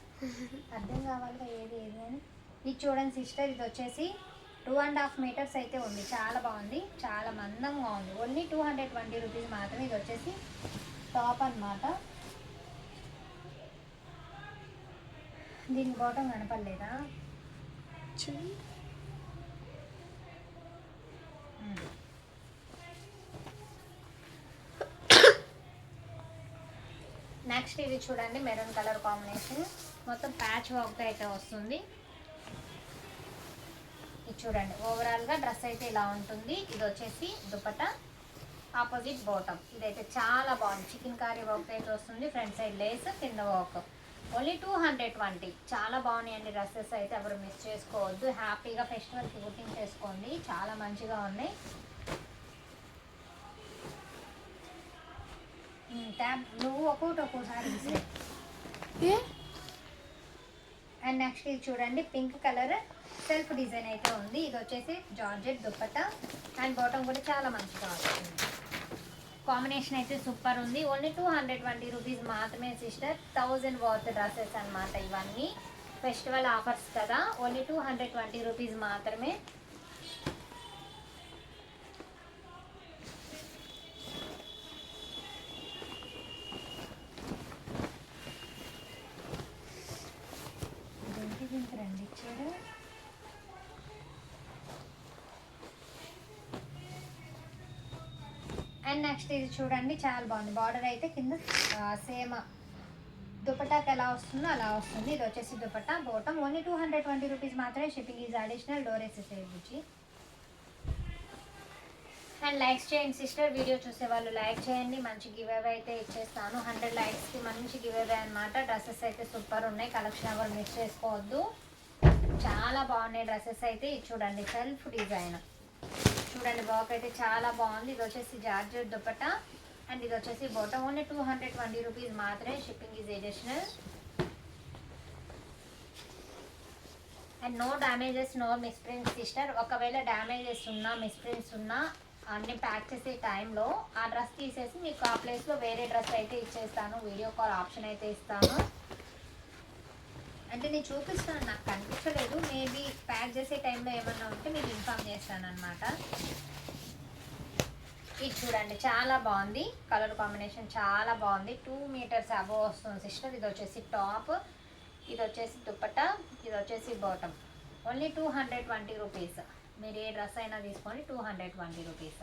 అర్థం కావాలిగా ఏది ఏది అని. ఇది చూడండి సిస్టర్, ఇది వచ్చేసి 2.5 మీటర్స్ అయితే ఉంది. చాలా బాగుంది, చాలా మందంగా ఉంది. ఓన్లీ 220 రూపీస్ మాత్రమే. ఇది వచ్చేసి టాప్ అన్నమాట. దీనికి బాటమ్ కనపడలేదా? నెక్స్ట్ ఇది చూడండి మెరూన్ కలర్ కాంబినేషన్, మొత్తం ప్యాచ్ వర్క్ అయితే వస్తుంది. ఇది చూడండి ఓవరాల్గా డ్రెస్ అయితే ఇలా ఉంటుంది. ఇది వచ్చేసి దుపట్టా, ఆపోజిట్ బాటమ్. ఇదైతే చాలా బాగుంది, చికెన్ కర్రీ వర్క్ అయితే వస్తుంది. ఫ్రంట్ సైడ్ లేస్, కింద వర్క్. ఓన్లీ 220. చాలా బాగున్నాయండి డ్రెస్సెస్ అయితే, ఎవరు మిస్ చేసుకోవద్దు. హ్యాపీగా ఫెస్టివల్కి బుకింగ్ చేసుకోండి, చాలా మంచిగా ఉన్నాయి. ట్యాబ్ నువ్వు ఒక్కోసారి అండ్ నెక్స్ట్ ఇది చూడండి పింక్ కలర్ సెల్ఫ్ డిజైన్ అయితే ఉంది. ఇది వచ్చేసి జార్జెట్ దుపట్టా అండ్ బాటమ్ కూడా చాలా మంచిగా వస్తుంది. కాంబినేషన్ అయితే సూపర్ ఉంది. ఓన్లీ 220 రూపీస్ మాత్రమే సిస్టర్. 1000 వర్త్ డ్రెస్సెస్ అనమాట ఇవన్నీ, ఫెస్టివల్ ఆఫర్స్ కదా. ఓన్లీ 220 రూపీస్ మాత్రమే. రండి ఇచ్చారు. అండ్ నెక్స్ట్ ఇది చూడండి చాలా బాగుంది. బార్డర్ అయితే కింద సేమ్ దుపట్టాకి ఎలా వస్తుందో అలా వస్తుంది. ఇది వచ్చేసి దుపట్టా బాటమ్. ఓన్లీ 220 రూపీస్ మాత్రమే. Shipping is additional. Door accessories వచ్చి. అండ్ లైక్స్ చేయండి సిస్టర్, వీడియో చూసే వాళ్ళు లైక్ చేయండి. మంచి గివ్ అవే అయితే ఇచ్చేస్తాను. 100 లైక్స్కి మంచి గివ్ అవే అనమాట. డ్రెస్సెస్ అయితే సూపర్ ఉన్నాయి, కలెక్షన్ ఎవరు మిస్ చేసుకోవద్దు. చాలా బాగున్నాయి డ్రెస్సెస్ అయితే. ఇది చూడండి సెల్ఫ్ డిజైన్, చూడండి వర్క్ అయితే చాలా బాగుంది. ఇది వచ్చేసి జార్జెట్ దుపట్టా అండ్ ఇది వచ్చేసి బాటమ్. ఓన్లీ 220 రూపీస్ మాత్రమే. Shipping is additional. And no damages, no misprints sister. ఒకవేళ డ్యామేజెస్ ఉన్నా, మిస్ప్రింట్స్ ఉన్నా అన్ని ప్యాక్ చేసే టైంలో ఆ డ్రెస్ తీసేసి మీకు ఆ ప్లేస్లో వేరే డ్రెస్ అయితే ఇచ్చేస్తాను. వీడియో కాల్ ఆప్షన్ అయితే ఇస్తాను. అంటే నేను చూపిస్తాను, నాకు కనిపించలేదు. మేబీ ప్యాక్ చేసే టైంలో ఏమన్నా ఉంటే మీకు ఇన్ఫామ్ చేస్తాను అనమాట. ఇది చూడండి చాలా బాగుంది, కలర్ కాంబినేషన్ చాలా బాగుంది. 2 మీటర్స్ అబోవ్ వస్తుంది సిస్టర్. ఇది వచ్చేసి టాప్, ఇది వచ్చేసి దుపట్టా, ఇది వచ్చేసి బాటమ్. Only 220 rupees. మీరు ఏ డ్రెస్ అయినా తీసుకోండి, 220 రూపీస్.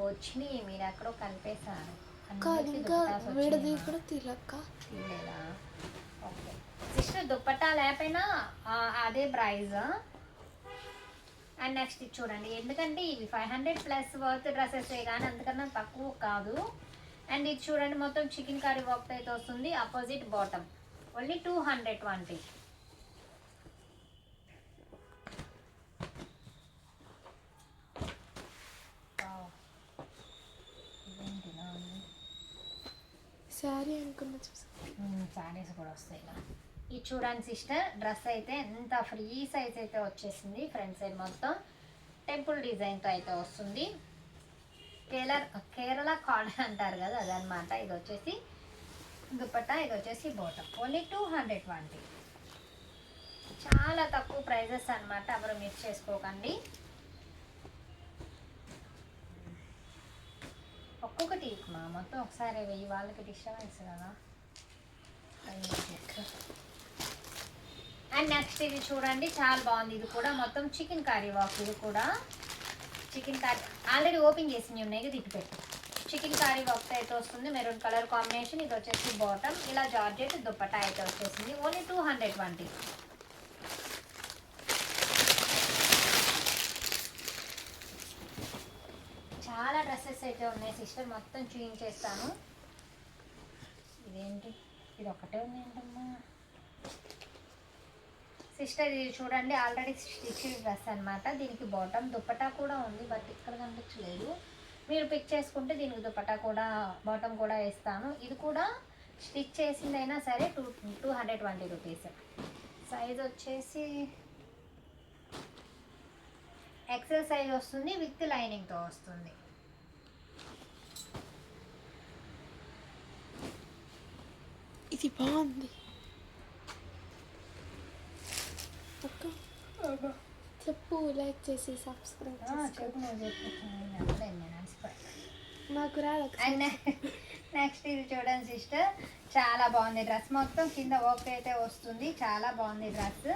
వచ్చినాయి, మీరు ఎక్కడో కలిపేశారు. తీయలేదా? ఓకే సిస్టర్, దుపట్టా లేకపోయినా అదే ప్రైజ్. అండ్ నెక్స్ట్ ఇది చూడండి, ఎందుకంటే ఇవి 500 ప్లస్ వర్త్ డ్రెస్సెసే కానీ అంతకన్నా తక్కువ కాదు. అండ్ ఇది చూడండి మొత్తం చికెన్ కర్రీ వర్క్ అయితే వస్తుంది. Opposite bottom. ఓన్లీ 220. శారీ అనుకున్నా, శారీస్ కూడా వస్తాయి ఇలా. ఇది చూడండి సిస్టర్, డ్రెస్ అయితే ఎంత ఫ్రీ సైజ్ అయితే వచ్చేసింది. ఫ్రంట్ సైడ్ మొత్తం టెంపుల్ డిజైన్తో అయితే వస్తుంది. కేరళ కాటన్ అంటారు కదా అదనమాట. ఇది వచ్చేసి దుపట్టా, ఇది వచ్చేసి బాటమ్. ఓన్లీ 220. చాలా తక్కువ ప్రైజెస్ అనమాట, ఎవరు మిస్ చేసుకోకండి. ఒక్కొక్కటి మా మొత్తం ఒకసారి వెయ్యి, వాళ్ళకి డిస్టర్బెన్స్ కదా. అండ్ నెక్స్ట్ ఇది చూడండి చాలా బాగుంది. ఇది కూడా మొత్తం చికెన్ కర్రీ వర్క్. ఇది కూడా చికెన్ కర్రీ ఆల్రెడీ ఓపెన్ చేసి ఉన్నాయి కదా, ఇటు పెట్టు. చికెన్ కర్రీ వర్క్ అయితే వస్తుంది. Maroon colour combination. ఇది వచ్చేసి బాటమ్. ఇలా జార్జెట్ దుపట్టా అయితే వచ్చేసింది. ఓన్లీ 220. చాలా డ్రెస్సెస్ అయితే ఉన్నాయి సిస్టర్, మొత్తం చూపించేస్తాను. ఇదేంటి, ఇది ఒకటే ఉన్నాయంటమ్మా సిస్టర్. ఇది చూడండి ఆల్రెడీ స్టిచ్డ్ డ్రెస్ అనమాట. దీనికి బాటమ్ దుపట్టా కూడా ఉంది, బట్ ఇక్కడ కనిపించలేదు. మీరు పిక్ చేసుకుంటే దీనికి దుపట్టా కూడా బాటమ్ కూడా వేస్తాను. ఇది కూడా స్టిచ్ చేసిందైనా సరే 220 రూపీస్. సైజ్ వచ్చేసి ఎక్సెల్ సైజ్ వస్తుంది, విత్ లైనింగ్తో వస్తుంది. ఇది బాగుంది. చెప్పు, లైక్ చేసి సబ్స్క్రైబ్ చెప్పు. నాకు రాదు. నెక్స్ట్ ఇది చూడండి సిస్టర్, చాలా బాగుంది డ్రెస్. మొత్తం కింద వర్క్ అయితే వస్తుంది, చాలా బాగుంది డ్రెస్.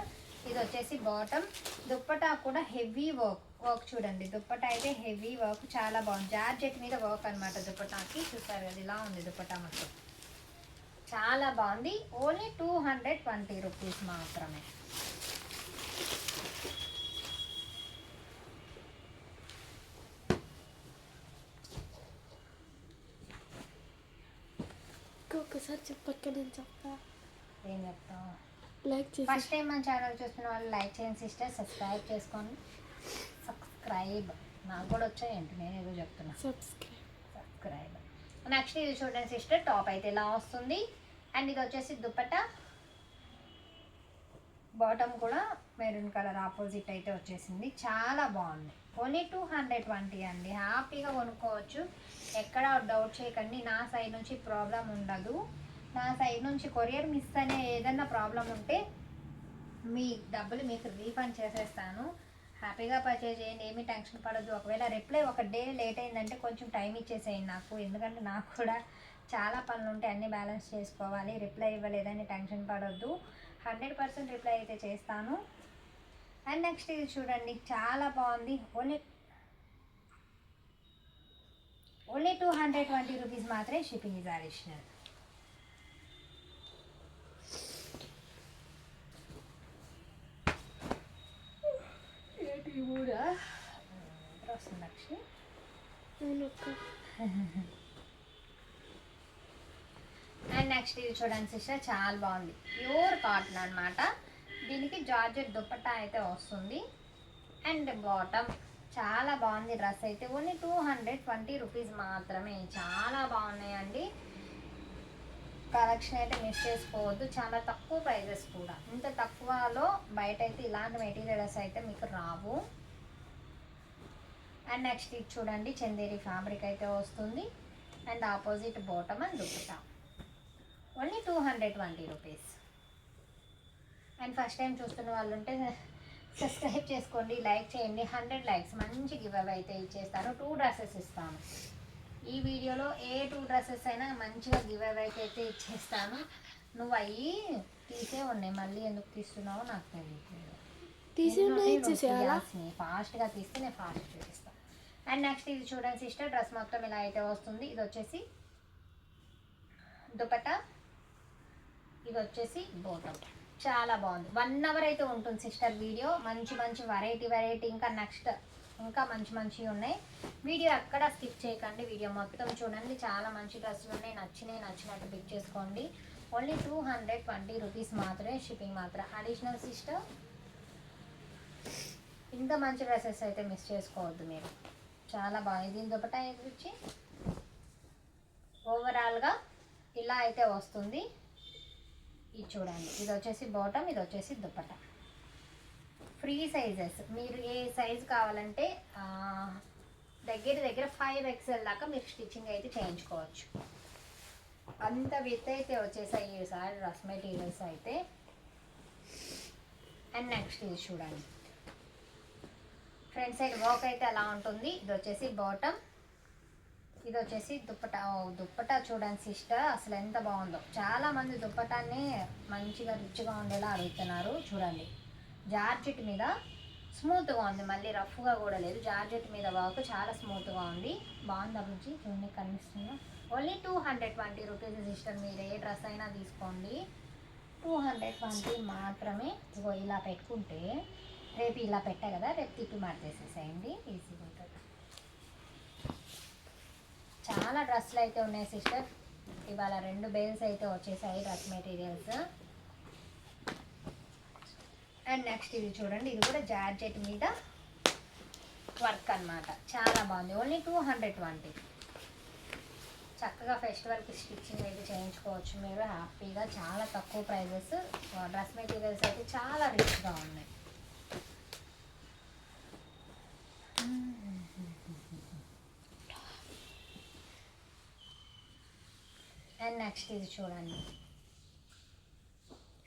ఇది వచ్చేసి బాటమ్. దుప్పటా కూడా హెవీ వర్క్, వర్క్ చూడండి, దుప్పటా అయితే హెవీ వర్క్ చాలా బాగుంది. జార్జెట్ మీద వర్క్ అనమాట దుప్పటాకి. చూసారు కదా ఇలా ఉంది దుప్పటా మొత్తం, చాలా బాగుంది. ఓన్లీ 220 రూపీస్ మాత్రమే. ఒకసారి చెప్పక్క, నేను చెప్తా. ఏం చెప్తావు? లైక్ చేసి ఫస్ట్ టైం మన ఛానల్ చూస్తున్న వాళ్ళు లైక్ చేయండి సిస్టర్, సబ్స్క్రైబ్ చేసుకోండి. సబ్స్క్రైబ్ నాకు కూడా వచ్చాయండి, నేను ఏదో చెప్తున్నా. సబ్స్క్రైబ్. నెక్స్ట్ ఇది చూడండి సిస్టర్, టాప్ అయితే ఇలా వస్తుంది. అండ్ ఇది వచ్చేసి దుప్పటా, బాటమ్ కూడా మెరూన్ కలర్ ఆపోజిట్ అయితే వచ్చేసింది, చాలా బాగుంది. ఓన్లీ 220 అండి, హ్యాపీగా కొనుక్కోవచ్చు. ఎక్కడ డౌట్ చేయకండి, నా సైడ్ నుంచి ప్రాబ్లం ఉండదు. నా సైడ్ నుంచి కొరియర్ మిస్ అనే ఏదన్నా ప్రాబ్లం ఉంటే మీ డబ్బులు మీకు రీఫండ్ చేసేస్తాను. హ్యాపీగా పర్చేజ్ చేయండి, ఏమీ టెన్షన్ పడద్దు. ఒకవేళ రిప్లై ఒక డే లేట్ అయిందంటే కొంచెం టైం ఇచ్చేసేయండి నాకు, ఎందుకంటే నాకు కూడా చాలా పనులు ఉంటాయి, అన్నీ బ్యాలెన్స్ చేసుకోవాలి. రిప్లై ఇవ్వలేదని టెన్షన్ పడొద్దు, 100% రిప్లై అయితే చేస్తాను. అండ్ నెక్స్ట్ ఇది చూడండి, చాలా బాగుంది. ఓన్లీ 220 రూపీస్ మాత్రమే, షిప్పింగ్ ఇస్ అడిషనల్. కూడా వస్తుంది లక్ష్మి. అండ్ నెక్స్ట్ ఇది చూడండి సిస్టర్, చాలా బాగుంది. ప్యూర్ కాటన్ అనమాట. దీనికి జార్జెట్ దుప్పట్టా అయితే వస్తుంది. అండ్ బాటమ్ చాలా బాగుంది. డ్రెస్ అయితే ఓన్లీ 220 రూపీస్ మాత్రమే, చాలా బాగున్నాయండి. కలెక్షన్ అయితే మిస్ చేసుకోవద్దు, చాలా తక్కువ ప్రైజెస్ కూడా. ఇంత తక్కువలో బయట అయితే ఇలాంటి మెటీరియల్స్ అయితే మీకు రావు. అండ్ నెక్స్ట్ ఇది చూడండి, చందేరి ఫ్యాబ్రిక్ అయితే వస్తుంది. And opposite bottom and dupatta, only 220 rupees. And first time చూస్తున్న వాళ్ళు ఉంటే సబ్స్క్రైబ్ చేసుకోండి, లైక్ చేయండి. 100 లైక్స్ మంచి గివ్ అవే అయితే ఇచ్చేస్తాను. 2 డ్రెస్సెస్ ఇస్తాను ఈ వీడియోలో. ఏ 2 డ్రెస్సెస్ అయినా మంచిగా గివ్ అవే అయితే ఇచ్చేస్తాను. నువ్వు అయ్యి తీసే ఉన్నాయి, మళ్ళీ ఎందుకు తీస్తున్నావో నాకు తెలియట్లేదు. ఫాస్ట్గా తీస్తే నేను ఫాస్ట్ చూపిస్తాను. అండ్ నెక్స్ట్ ఇది చూడండి సిస్టర్, డ్రెస్ మొత్తం ఇలా అయితే వస్తుంది. ఇది వచ్చేసి దుపట్టా, ఇది వచ్చేసి బాటమ్, చాలా బాగుంది. 1 అవర్ అయితే ఉంటుంది సిస్టర్ వీడియో. మంచి మంచి వెరైటీ ఇంకా నెక్స్ట్ ఇంకా మంచి ఉన్నాయి. వీడియో ఎక్కడ స్కిప్ చేయకండి, వీడియో మొత్తం చూడండి. చాలా మంచి డ్రెస్సులు ఉన్నాయి, నచ్చినట్టు పిక్ చేసుకోండి. ఓన్లీ 220 రూపీస్ మాత్రమే, షిప్పింగ్ మాత్రం అడిషనల్ సిస్టర్. ఇంత మంచి డ్రెస్సెస్ అయితే మిస్ చేసుకోవద్దు మీరు, చాలా బాగుంది. దీని దుపట్టా వచ్చి ఓవరాల్గా ఇలా అయితే వస్తుంది. ఇది చూడండి, ఇది వచ్చేసి బాటమ్, ఇది వచ్చేసి దుపట్టా. ఫ్రీ సైజెస్, మీరు ఏ సైజ్ కావాలంటే దగ్గర 5XL దాకా మీరు స్టిచ్చింగ్ అయితే చేయించుకోవచ్చు. అంత విత్ అయితే వచ్చేసాయి ఈసారి డ్రెస్ మెటీరియల్స్ అయితే. అండ్ నెక్స్ట్ ఇది చూడండి, ఫ్రంట్ సైడ్ వర్క్ అయితే అలా ఉంటుంది. ఇది వచ్చేసి బాటమ్, ఇది వచ్చేసి దుప్పటా. దుప్పటా చూడండి సిస్టర్, అసలు ఎంత బాగుందో. చాలామంది దుప్పటాన్ని మంచిగా రిచ్గా ఉండేలా అడుగుతున్నారు. చూడండి, జార్జెట్ మీద స్మూత్గా ఉంది, మళ్ళీ రఫ్గా కూడా లేదు. జార్జెట్ మీద వర్క్ చాలా స్మూత్గా ఉంది, బాగుంది. అభిరుచి చూడండి, కనిపిస్తుందా? Only 220 rupees sister. మీరు ఏ డ్రెస్ అయినా తీసుకోండి, 220 మాత్రమే. ఇగో ఇలా పెట్టుకుంటే, రేపు ఇలా పెట్టా కదా, రేపు తిప్పి మార్చేసేసేయండి, ఈజీగా ఉంటుంది. చాలా డ్రెస్సులు అయితే ఉన్నాయి సిస్టర్. ఇవాళ 2 బేల్స్ అయితే వచ్చేసాయి డ్రెస్ మెటీరియల్స్. అండ్ నెక్స్ట్ ఇది చూడండి, ఇది కూడా జార్జెట్ మీద వర్క్ అన్నమాట, చాలా బాగుంది. ఓన్లీ 220. చక్కగా ఫెస్టివల్కి స్టిచ్చింగ్ అయితే చేయించుకోవచ్చు మీరు హ్యాపీగా, చాలా తక్కువ ప్రైజెస్. డ్రెస్ మెటీరియల్స్ అయితే చాలా రిచ్గా ఉన్నాయి. అండ్ నెక్స్ట్ ఇది చూడండి,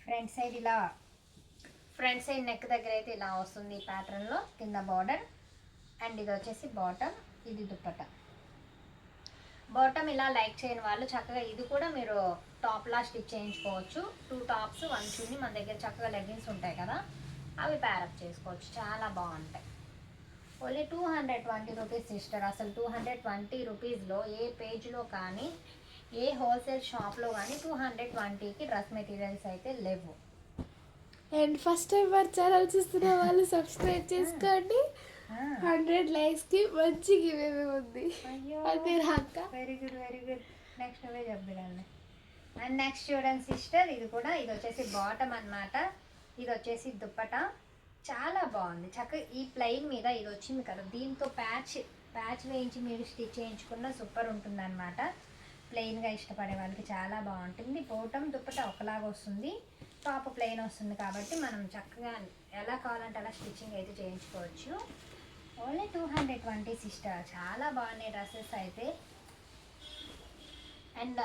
ఫ్రంట్ సైడ్ ఇలా, ఫ్రంట్ సైడ్ నెక్ దగ్గర అయితే ఇలా వస్తుంది ఈ ప్యాటర్న్లో, కింద బార్డర్. అండ్ ఇది వచ్చేసి బాటమ్, ఇది దుప్పట్టా. బాటమ్ ఇలా లైక్ చేయని వాళ్ళు చక్కగా ఇది కూడా మీరు టాప్లా స్టిచ్ చేయించుకోవచ్చు. 2 టాప్స్ 1 చున్నీ, మన దగ్గర చక్కగా లెగ్గిన్స్ ఉంటాయి కదా, అవి ప్యారప్ చేసుకోవచ్చు, చాలా బాగుంటాయి. Only 220 rupees sister. అసలు 220 రూపీస్లో ఏ పేజ్లో కానీ ఏ హోల్సేల్ షాప్లో కానీ 220కి డ్రెస్ మెటీరియల్స్ అయితే లేవు. అండ్ ఫస్ట్ టైం మన ఛానల్ చూస్తున్న వాళ్ళు సబ్స్క్రైబ్ చేసుకోండి. 100 లైక్స్కి మంచి గివేవే ఉంది. అయ్యో అదే అక్క. Very good very good. Next అవే చెప్తాను. అండ్ నెక్స్ట్ చూడండి సిస్టర్, ఇది వచ్చేసి బాటమ్ అన్నమాట. ఇది వచ్చేసి దుప్పట. చాలా బాగుంది. చక్కగా ఈ ప్లెయిన్ మీద ఇది వచ్చింది కదా, దీంతో ప్యాచ్ వేయించి మీరు స్టిచ్ చేయించుకున్న సూపర్ ఉంటుంది అనమాట. ప్లెయిన్గా ఇష్టపడే వాళ్ళకి చాలా బాగుంటుంది. బాటమ్ దుప్పట ఒకలాగా వస్తుంది, టాప్ ప్లెయిన్ వస్తుంది కాబట్టి మనం చక్కగా ఎలా కావాలంటే అలా స్టిచ్చింగ్ అయితే చేయించుకోవచ్చు. Only 220 sister. చాలా బాగున్నాయి డ్రెస్సెస్ అయితే. అండ్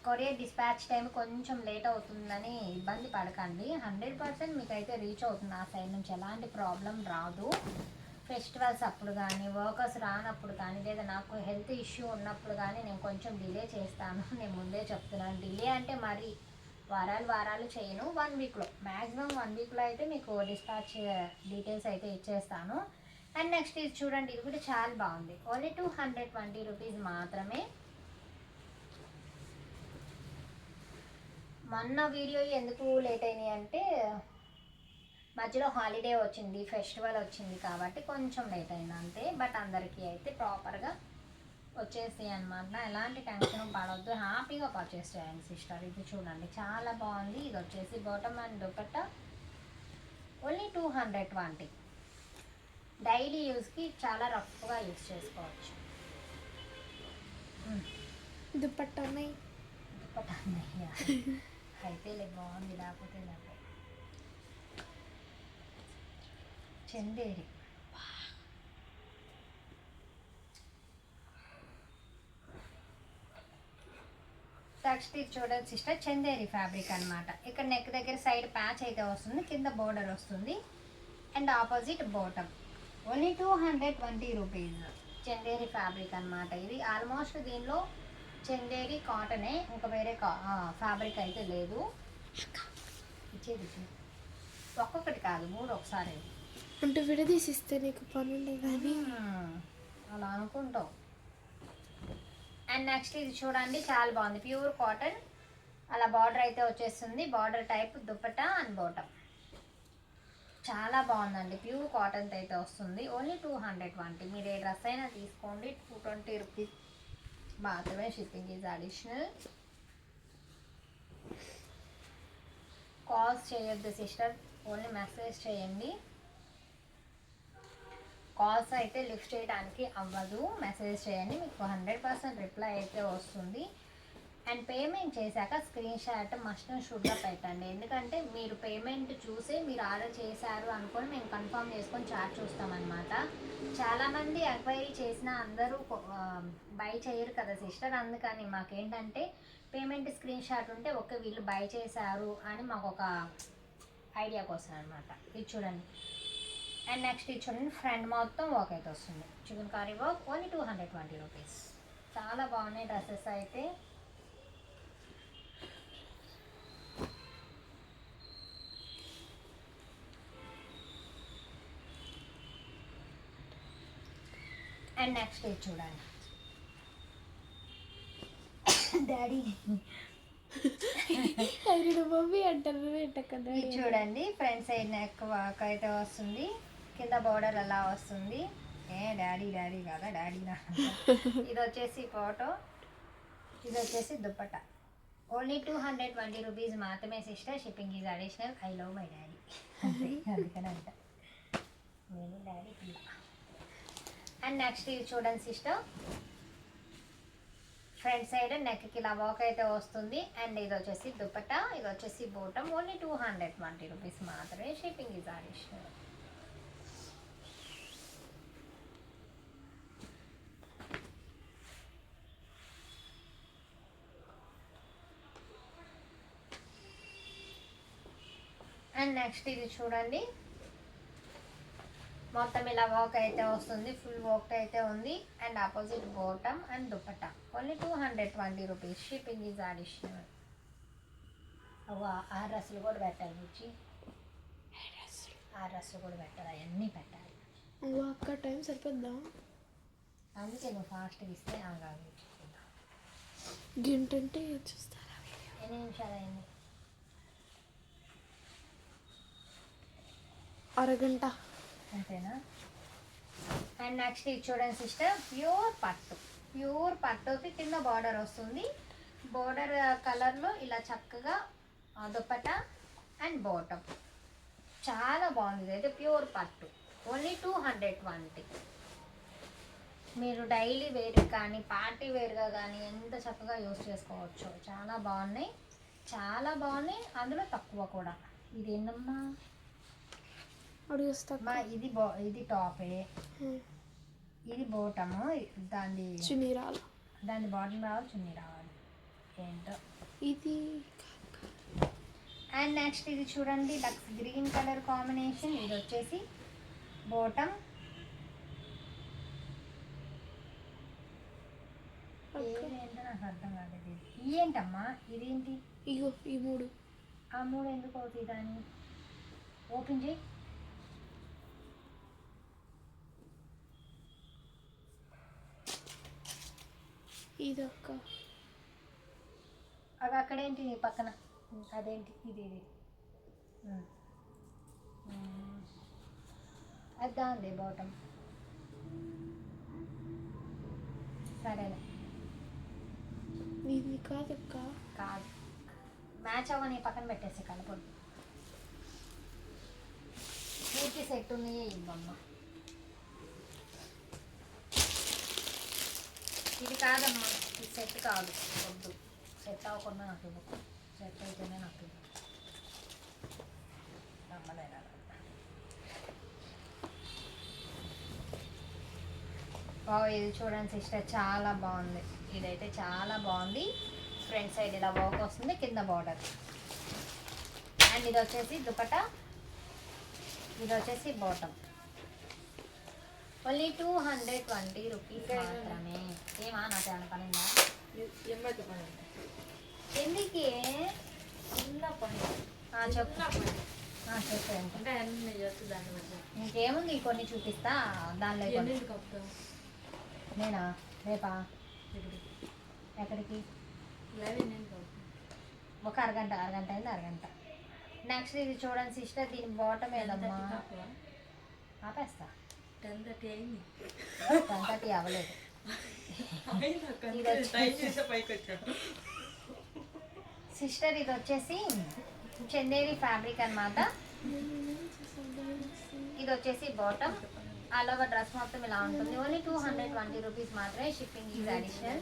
కొరియర్ డిస్పాచ్ టైం కొంచెం లేట్ అవుతుందని ఇబ్బంది పడకండి. 100% మీకు అయితే రీచ్ అవుతుంది ఆ సైడ్ నుంచి, ఎలాంటి ప్రాబ్లం రాదు. ఫెస్టివల్స్ అప్పుడు కానీ, వర్కర్స్ రానప్పుడు కానీ, లేదా నాకు హెల్త్ ఇష్యూ ఉన్నప్పుడు కానీ నేను కొంచెం డిలే చేస్తాను. నేను ముందే చెప్తున్నాను. డిలే అంటే మరి వారాలు చేయను. 1 వీక్లో మ్యాక్సిమం 1 వీక్లో అయితే మీకు డిస్పాచ్ డీటెయిల్స్ అయితే ఇచ్చేస్తాను. అండ్ నెక్స్ట్ ఇది చూడండి, ఇది కూడా చాలా బాగుంది. ఓన్లీ 220 రూపీస్ మాత్రమే. మొన్న వీడియో ఎందుకు లేట్ అయినాయి అంటే మధ్యలో హాలిడే వచ్చింది, ఫెస్టివల్ వచ్చింది కాబట్టి కొంచెం లేట్ అయింది అంతే. బట్ అందరికీ అయితే ప్రాపర్గా వచ్చేసి అనమాట. ఎలాంటి టెన్షన్ పడవద్దు, హ్యాపీగా పర్చేస్ చేయండి సిస్టర్. ఇది చూడండి చాలా బాగుంది. ఇది వచ్చేసి bottom and dupatta. Only 220. Daily యూస్కి చాలా రఫ్గా యూస్ చేసుకోవచ్చు. దుపట్టా ఉన్నాయి. దుపట్ట అన్నయ్య అయితే బాగుంది, లేకపోతే చందేరి. నెక్స్ట్ ఇది చూడండి సిస్టర్, చందేరి ఫ్యాబ్రిక్ అనమాట. ఇక్కడ నెక్ దగ్గర సైడ్ ప్యాచ్ అయితే వస్తుంది, కింద బోర్డర్ వస్తుంది and opposite bottom. Only 220 rupees. Chanderi fabric అనమాట. ఇది ఆల్మోస్ట్ దీనిలో చందేరి కాటనే, ఇంకా వేరే ఫ్యాబ్రిక్ అయితే లేదు. ఇచ్చేది ఒక్కొక్కటి కాదు, 3 ఒకసారి. అంటే విడదీసిస్తే నీకు పని ఉండదు కానీ అలా అనుకుంటావు. అండ్ నెక్స్ట్ ఇది చూడండి చాలా బాగుంది. ప్యూర్ కాటన్, అలా బార్డర్ అయితే వచ్చేస్తుంది. Border type dupatta and bottom. చాలా బాగుందండి. ప్యూర్ కాటన్ అయితే వస్తుంది. ఓన్లీ 220. మీరు ఏ డ్రెస్ అయినా తీసుకోండి, 220 రూపీస్ మాత్రమే. Shipping is additional. కాల్స్ చేయొద్దు సిస్టర్, ఓన్లీ మెసేజ్ చేయండి. కాల్స్ అయితే లిఫ్ట్ చేయడానికి అవ్వదు, మెసేజ్ చేయండి. మీకు 100% రిప్లై అయితే వస్తుంది. అండ్ పేమెంట్ చేశాక స్క్రీన్ షాట్ మస్ట్ అండ్ షుడ్గా పెట్టండి. ఎందుకంటే మీరు పేమెంట్ చూసి మీరు ఆర్డర్ చేశారు అనుకొని మేము కన్ఫర్మ్ చేసుకొని చార్ట్ చూస్తామన్నమాట. చాలామంది ఎంక్వైరీ చేసినా అందరూ బై చేయరు కదా సిస్టర్. అందుకని మాకేంటంటే పేమెంట్ స్క్రీన్ షాట్ ఉంటే ఓకే వీళ్ళు బై చేశారు అని మాకు ఒక ఐడియా కోసం అనమాట. ఇది చూడండి. అండ్ నెక్స్ట్ ఇది చూడండి, ఫ్రంట్ మొత్తం వర్క్ అయితే వస్తుంది. Chicken curry work. Only 220 rupees. చాలా బాగున్నాయి డ్రెస్సెస్ అయితే. అండ్ నెక్స్ట్ ఇది చూడండి డాడీ మమ్మీ అంటారు కదా. ఇది చూడండి, ఫ్రంట్ సైడ్ నెక్ వర్క్ అయితే వస్తుంది, కింద బార్డర్ అలా వస్తుంది. డాడీ కదా, డాడీ నా. ఇది వచ్చేసి ఫోటో, ఇది వచ్చేసి దుప్పట. ఓన్లీ 220 రూపీస్ మాత్రమే sister. Shipping is additional. I love my daddy అందుకని అంట, నేను డాడీ పిల్ల. అండ్ నెక్స్ట్ ఇది చూడండి సిస్టర్, ఫ్రంట్ సైడ్ నెక్కి ఇలా వర్క్ అయితే వస్తుంది. అండ్ ఇది వచ్చేసి దుపట్టా, ఇది వచ్చేసి బాటమ్. ఓన్లీ 220 రూపీస్ మాత్రమే. Shipping is additional. And next ఇది చూడండి, మొత్తం ఇలా వర్క్ అయితే వస్తుంది, ఫుల్ వర్క్ అయితే ఉంది. And opposite bottom and dupatta. Only 220 rupees. Shipping is additional. ఆ డ్రెస్సులు కూడా పెట్టాలి రుచి, ఆ డ్రెస్సులు కూడా పెట్టాలి, అవన్నీ పెట్టాలి. ఓ అక్క టైం సరిపోద్దా? అందుకే నువ్వు ఫాస్ట్గా ఇస్తే కాదు. గింట అంటే చూస్తారా? ఎన్ని నిమిషాలు అయింది? అరగంట. అంతేనా? అండ్ నెక్స్ట్ ఇది చూడండి సిస్టర్, ప్యూర్ పట్టుకి కింద బార్డర్ వస్తుంది. బార్డర్ కలర్లో ఇలా చక్కగా దుపట్టా అండ్ బాటమ్ చాలా బాగుంది. ఇదైతే ప్యూర్ పట్టు, ఓన్లీ 220. మీరు డైలీ వేర్ కానీ పార్టీ వేర్గా కానీ ఎంత చక్కగా యూస్ చేసుకోవచ్చు. చాలా బాగున్నాయి, అందులో తక్కువ కూడా. ఇది ఏంటమ్మా? అడిగేస్తా. ఇది టాపే, ఇది బోటము, దాని చున్నీ రాలు, దాని బాటమ్ రావాలి, చున్నీ రావాలి. ఏంటో ఇది. అండ్ నెక్స్ట్ ఇది చూడండి, లక్స్ గ్రీన్ కలర్ కాంబినేషన్. ఇది వచ్చేసి బోటమ్. ఏంటో నాకు అర్థం కాలేదు. ఏంటమ్మా ఇదేంటి? ఇగో ఈ 3. ఆ 3 ఎందుకు అవుతుంది? దాన్ని ఓపెన్ చేయి. ఇది అక్క, అది అక్కడేంటి పక్కన? అదేంటి? ఇది అది దాంది బాటమ్. సరేలే, ఇది కాదక్క. కాదు, మ్యాచ్ అవ్వని పక్కన పెట్టేసి కలపొద్దు. పూర్తి సెట్ ఉన్నాయే ఇవ్వమ్మా. ఇది కాదమ్మా, ఇది సెట్ కాదు, వద్దు. సెట్ అవ్వకుండా నాకు ఇవ్వకు, సెట్ అయితేనే నాకు ఇవ్వు. నమ్మలేనా? ఇది చూడండి సిస్టర్, చాలా బాగుంది. ఇదైతే చాలా బాగుంది. ఫ్రంట్ సైడ్ ఇలా వర్క్ వస్తుంది, కింద బార్డర్. అండ్ ఇది వచ్చేసి దుపట్టా, ఇది వచ్చేసి బాటమ్. ఓన్లీ 220 రూపీస్ మాత్రమే. ఏమా నాకు ఏమైనా పనిందా? ఎందుకే? చెప్పు. ఇంకేముంది, కొన్ని చూపిస్తా. దానిలో నేనా? రేపా? ఎక్కడికి? ఒక అరగంట అయింది, అరగంట. నెక్స్ట్ ఇది చూడండి సిస్టర్, దీని బాటమ్ ఏదమ్మా? ఆపేస్తా. 10:30 అవ్వలేదు. సిస్టర్ ఇది వచ్చేసి చందేరి ఫ్యాబ్రిక్ అన్నమాట. ఇది వచ్చేసి బాటమ్. ఆల్ ఓవర్ డ్రెస్ మొత్తం ఇలా ఉంటుంది. ఓన్లీ 220 రూపీస్ మాత్రమే. Shipping is additional.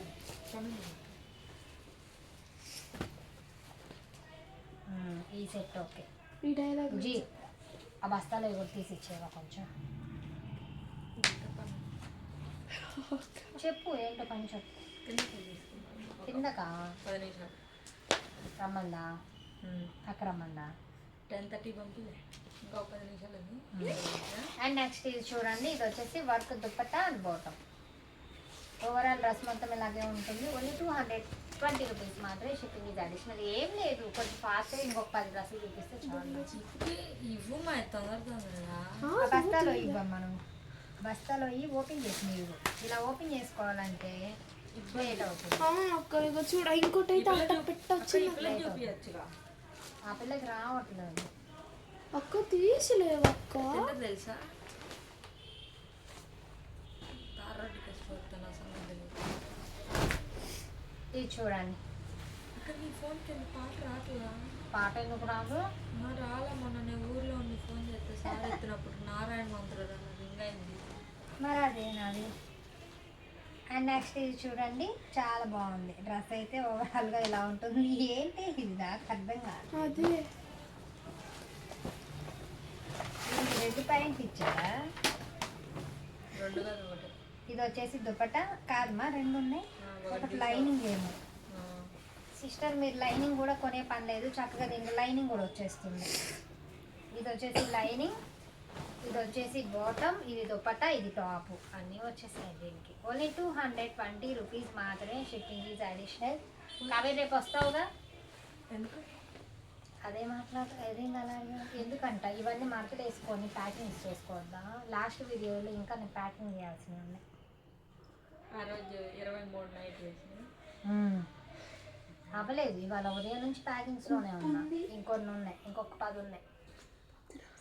ఈ సెట్ ఓకే. ఈ డైలాగ్ జీ ఆ బస్తాలో ఎవరు తీసి ఇచ్చేవా కొంచెం? చెప్పు, ఏంటో పని చెప్పు. కిందకా రమ్మందా? అక్కడ రమ్మందా? 10:30 పంపిలే, ఇంకా 10 నిమిషాలు. అండ్ నెక్స్ట్ ఇది చూడండి, ఇది వచ్చేసి work dupatta and bottom. Overall dress మొత్తం ఇలాగే ఉంటుంది. ఓన్లీ 220 రూపీస్ మాత్రమే. షిప్పింగ్ ఇది అడిషనల్. ఏం లేదు, కొంచెం ఫాస్ట్గా ఇంకొక 10 డ్రెస్సులు చూపిస్తే చాలు. ఇవ్వు మా తొందరగా. బస్తాలో ఇవ్వమ్మా, మనం బస్తాలో ఓపెన్ చేసి మీరు ఇలా ఓపెన్ చేసుకోవాలంటే లేట్ అవుతుంది. అక్క ఇగో చూడ, ఇంకోటి అయితే అట్ట పెట్టచ్చు. ఆ పిల్లకి రావట్లేదు. అక్క తీసిలేవక్క. తెలుసా? ఇది చూడండి, పాట ఎందుకు రాదు? రాలే, మొన్న నేను ఊర్లో ఉండి ఫోన్ చేస్తే సార్ ఎత్తినప్పుడు నారాయణ మంత్రులు రింగ్ అయింది. మరి అదేనాది. అండ్ నెక్స్ట్ ఇది చూడండి, చాలా బాగుంది. డ్రెస్ అయితే ఓవరాల్గా ఇలా ఉంటుంది. ఏంటి ఇది? నాకు అర్థం కాదు. అదే రెడ్ ప్యాంట్ ఇచ్చారా? ఇది వచ్చేసి దుపట్టా కాదమ్మా, 2 ఉన్నాయి. ఒకటి లైనింగ్ ఏమో. సిస్టర్ మీరు లైనింగ్ కూడా కొనే పని లేదు, చక్కగా దీనికి లైనింగ్ కూడా వచ్చేస్తుంది. ఇది వచ్చేసి లైనింగ్, ఇది వచ్చేసి బాటమ్, ఇది దుపట్టా, ఇది టాప్, అన్నీ వచ్చేసాయి దీనికి. ఓన్లీ 220 రూపీస్ మాత్రమే. Shipping is additional. కాబట్టి రేపు వస్తావుగా? ఎందుకు? అదే అదేం అలాగే ఎందుకంట ఇవన్నీ మార్కెట్ వేసుకొని ప్యాకింగ్ చేసుకోవద్దా? లాస్ట్ వీడియోలో ఇంకా నేను ప్యాకింగ్ చేయాల్సినవి ఉన్నాయి. ఆ రోజు 23 నైట్ వేసి అవ్వలేదు, ఇవాళ ఉదయం నుంచి ప్యాకింగ్స్లోనే ఉన్నా. ఇంకొన్ని ఉన్నాయి, ఇంకొక 10 ఉన్నాయి.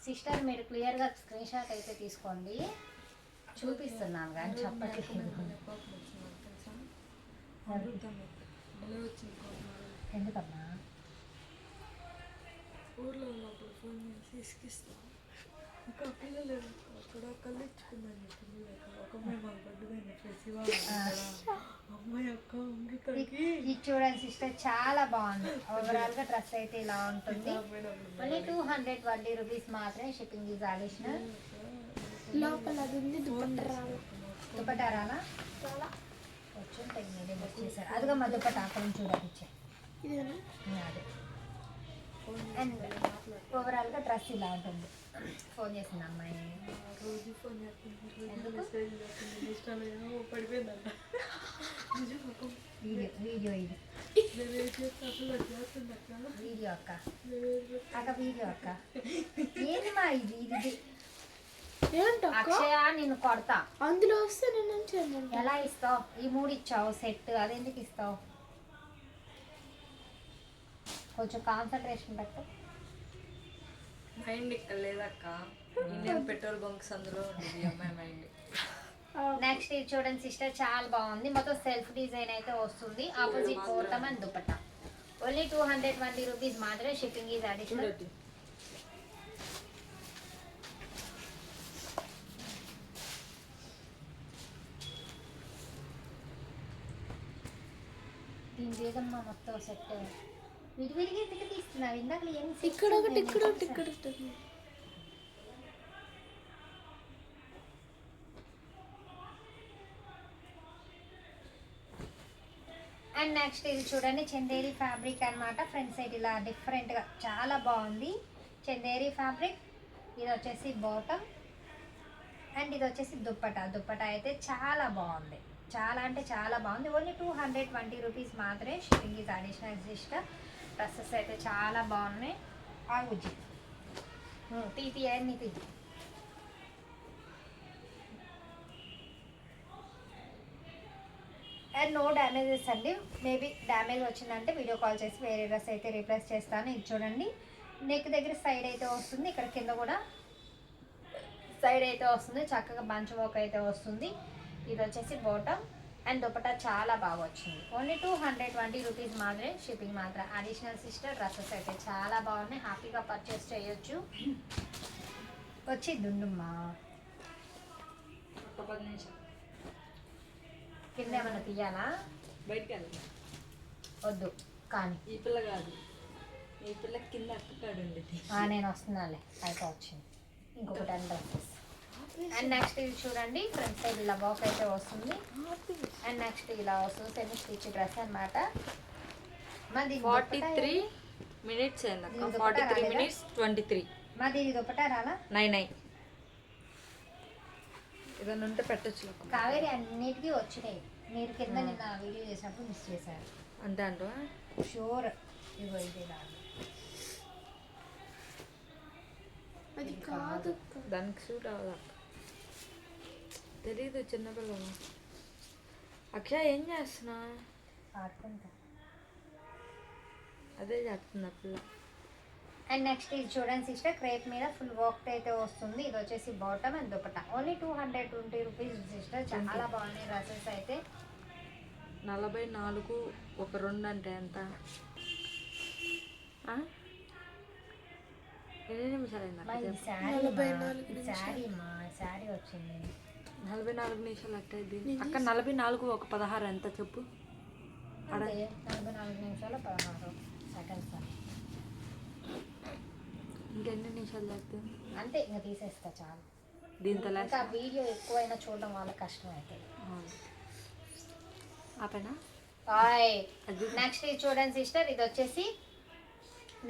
సిస్టర్ మీరు క్లియర్గా స్క్రీన్ షాట్ అయితే తీసుకోండి, చూపిస్తున్నాను కానీ చెప్పట్లేదు. ఎందుకమ్మా? ఊర్లో ఉన్నప్పుడు ఫోన్ చేసి ఇసుకిస్తాం. ఇంకా పిల్లలు అక్కడ కళ్ళు ఇచ్చుకుందని చెప్పి ఒక అమ్మాయి మాకు పడ్డదని చెప్పేసి అమ్మాయి అక్క అమృతకి ఇది చూడండి సిస్టర్, చాలా బాగుంది. ఓవరాల్గా డ్రెస్ అయితే ఇలా ఉంటుంది. మళ్ళీ 220 రూపీస్ మాత్రమే, షిప్పింగ్ ఈజ్ అడిషనల్. లోపల అది ఉంది దుపట్టా రాలా వచ్చుంటాయి, మీరే బుక్ చేశారు. అదిగో మా దుపట్టా అక్కడ నుంచి చూడనిచ్చే ఇదేనా? అదే. అండ్ ఓవరాల్గా డ్రెస్ ఇలా ఉంటుంది. ఫోన్ చేసింది అమ్మాయి. రోజు ఫోన్ చేస్తుంది, పడిపోయిందంట. వీడియో ఇది వీడియో అక్క వీడియో అక్క ఏంది మా ఇది ఇది ఏంటో అక్షయ నేను కొడతా. అందులో వస్తే నేను చేయమంట. ఎలా ఇస్తావు? ఈ 3 ఇచ్చావు సెట్, అదెందుకు ఇస్తావు? కొంచెం కాన్సన్ట్రేషన్ పెట్టు. మైండ్ ఇక్కడ లేదక్క, ఇండియన్ పెట్రోల్ బంక్స్ అందులో ఉండేది అమ్మాయి మైండ్. నెక్స్ట్ ఇది చూడండి సిస్టర్, చాలా బాగుంది. మొత్తం సెల్ఫ్ డిజైన్ అయితే వస్తుంది. Opposite bottom and dupatta. Only 220 rupees మాత్రమే, షిప్పింగ్ ఈజ్ అడిషనల్. దీని లేదమ్మా మొత్తం సెట్. విడివిడిగా ఎందుకు తీస్తున్నావు? ఇందాక ఏం ఇక్కడ ఒకటి ఇక్కడ ఒకటి ఇక్కడ ఒకటి. అండ్ నెక్స్ట్ ఇది చూడండి, చందేరి ఫ్యాబ్రిక్ అన్నమాట. ఫ్రంట్ సైడ్ ఇలా డిఫరెంట్గా చాలా బాగుంది. చందేరి ఫ్యాబ్రిక్. ఇది వచ్చేసి బాటమ్ అండ్ ఇది వచ్చేసి దుప్పటా. దుప్పటా అయితే చాలా బాగుంది, చాలా అంటే చాలా బాగుంది. ఓన్లీ 220 రూపీస్ మాత్రమే, shipping is additional sister. Dresses అయితే చాలా బాగున్నాయి. ఆ ఉజ్జి తీతి అన్ని తీతి. అండ్ నో డ్యామేజెస్ అండి. మేబీ డ్యామేజ్ వచ్చిందంటే వీడియో కాల్ చేసి వేరే డ్రెస్ అయితే రీప్లేస్ చేస్తాను. ఇది చూడండి, నెక్ దగ్గర సైడ్ అయితే వస్తుంది, ఇక్కడ కింద కూడా సైడ్ అయితే వస్తుంది. చక్కగా బంచ్ వర్క్ అయితే వస్తుంది. ఇది వచ్చేసి బాటమ్ అండ్ దుపట్టా చాలా బాగా వచ్చింది. ఓన్లీ 220 రూపీస్ మాత్రమే, షిప్పింగ్ మాత్రం అడిషనల్ సిస్టర్. డ్రెస్సెస్ అయితే చాలా బాగున్నాయి, హ్యాపీగా పర్చేస్ చేయొచ్చు. వచ్చి దుండుమ్మా ఒక 10 నిమిషాలు కింద ఏమన్నా తీయాలా? బయటికి వెళ్ళి వద్దు కానీ ఈ పిల్ల కాదు, ఈ పిల్ల కింద అక్కకాడు ఉండేది. నేను వస్తున్నాలే, అయితే వచ్చింది. ఇంకొక 10 డ్రెస్సెస్. అండ్ నెక్స్ట్ ఇది చూడండి, ఫ్రంట్ సైడ్ ఇలా వర్క్ అయితే వస్తుంది. అండ్ నెక్స్ట్ ఇలా వస్తుంది, సెమీ స్టిచ్ డ్రెస్ అనమాట. మాది 43 minutes అయిందక్క. 43 minutes 23. మాది ఇది దుపట్టా రాలా? 9 ఏదైనా ఉంటే పెట్టచ్చు. కావేరి అన్నిటికీ వచ్చినాయి. మీరు కింద నిన్న వీడియో చేసినప్పుడు మిస్ చేశారు అంతే అంటవా? షూర్. ఇగో ఇదే రాదు, అది కాదు. దానికి సూట్ అవ్వదు అక్క, తెలీదు చిన్నపిల్లలు. అక్షయ ఏం చేస్తున్నా? ఆడుకుంటా. అదే చేస్తున్నా పిల్ల. అండ్ నెక్స్ట్ ఇది చూడండి సిస్టర్, క్రేప్ మీద ఫుల్ వర్క్ అయితే వస్తుంది. ఇది వచ్చేసి bottom and dupatta. Only 220 rupees sister. చాలా బాగున్నాయి డ్రెస్సెస్ అయితే. 44 ఒక 2 అంటే ఎంత? ఎన్ని నిమిషాలు మా అయింది? ఇది శారీ మా శారీ వచ్చింది. 44 నిమిషాలు అట్టయింది అక్క. 44 ఒక 16 ఎంత చెప్పు? అంటే 44 నిమిషాలు 16 సెకండ్స్. ఇంకెన్ని నిమిషాలు చేస్తుంది అంతే, ఇంకా తీసేస్తా చాలు. దీంతో ఇంకా వీడియో ఎక్కువైనా చూడడం వల్ల కష్టం అవుతుంది. ఆపేనా? నెక్స్ట్ ఇది చూడండి సిస్టర్, ఇది వచ్చేసి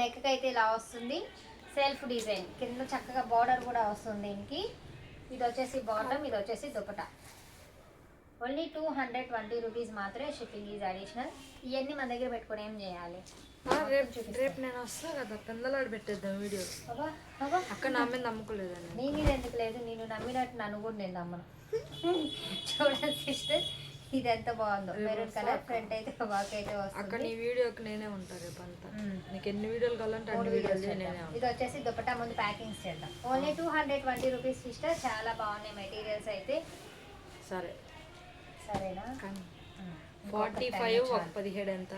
నెక్ అయితే ఇలా వస్తుంది. సెల్ఫ్ డిజైన్ కింద చక్కగా బార్డర్ కూడా వస్తుంది దీనికి. ఇది వచ్చేసి బాటమ్, ఇది వచ్చేసి దుపట్టా. ఓన్లీ 220 రూపీస్ మాత్రమే, షిప్పింగ్ ఈజ్ అడిషనల్. ఇవన్నీ మన దగ్గర పెట్టుకొని ఏం చేయాలి? రేపు నేను వస్తా కదా, పెందలాడి పెట్టేద్దాం వీడియో. అబ్బా అబ్బా, అక్క నా మీద నమ్మకలేదండి. నీ మీద ఎందుకు లేదు, నేను నమ్మినట్టు నన్ను కూడా నేను నమ్మను. చూడండి సిస్టర్, ఇది ఎంత బాగుందో, మెరూన్ కలర్. ఫ్రంట్ అయితే వర్క్ అయితే అక్క వస్తుంది. నీ వీడియోకి నేనే ఉంటాను రేపు అంతా. నీకు ఎన్ని వీడియోలు కావాలంటే అన్ని వీడియోలు నేనే ఉంటాను. ఇది వచ్చేసి దుపట్టా ముందు ప్యాకింగ్స్ చేద్దాం. Only 220 rupees sister. చాలా బాగున్నాయి మెటీరియల్స్ అయితే. సరే సరేనా? కానీ ఇంకొక 45 10 ఒక 17 ఎంత?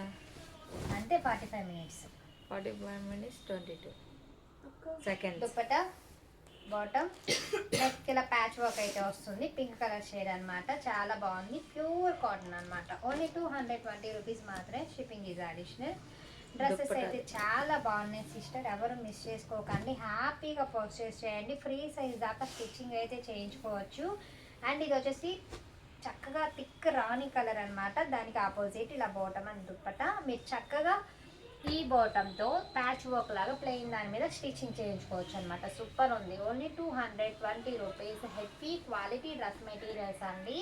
అంటే 45 minutes. 45 minutes 22 seconds. Dupatta bottom neck ఇలా ప్యాచ్ వర్క్ అయితే వస్తుంది. పింక్ కలర్ షేడ్ అన్నమాట. చాలా బాగుంది. ప్యూర్ కాటన్ అన్నమాట. ఓన్లీ 220 రూపీస్ మాత్రమే, shipping is additional. Dresses dupatta. అయితే చాలా బాగున్నాయి సిస్టర్. ఎవరు మిస్ చేసుకోకండి, హ్యాపీగా పర్చేస్ చేయండి. ఫ్రీ సైజ్ దాకా స్టిచ్చింగ్ అయితే చేయించుకోవచ్చు. అండ్ ఇది వచ్చేసి చక్కగా థిక్ రాణి కలర్ అన్నమాట. దానికి ఆపోజిట్ ఇలా బాటమ్ అండ్ దుప్పట. మీరు చక్కగా ఈ బాటంతో ప్యాచ్ వర్క్ లాగా ప్లెయిన్ దాని మీద స్టిచ్చింగ్ చేయించుకోవచ్చు అనమాట. సూపర్ ఉంది. Only 220 rupees. Heavy quality dress materials అండి.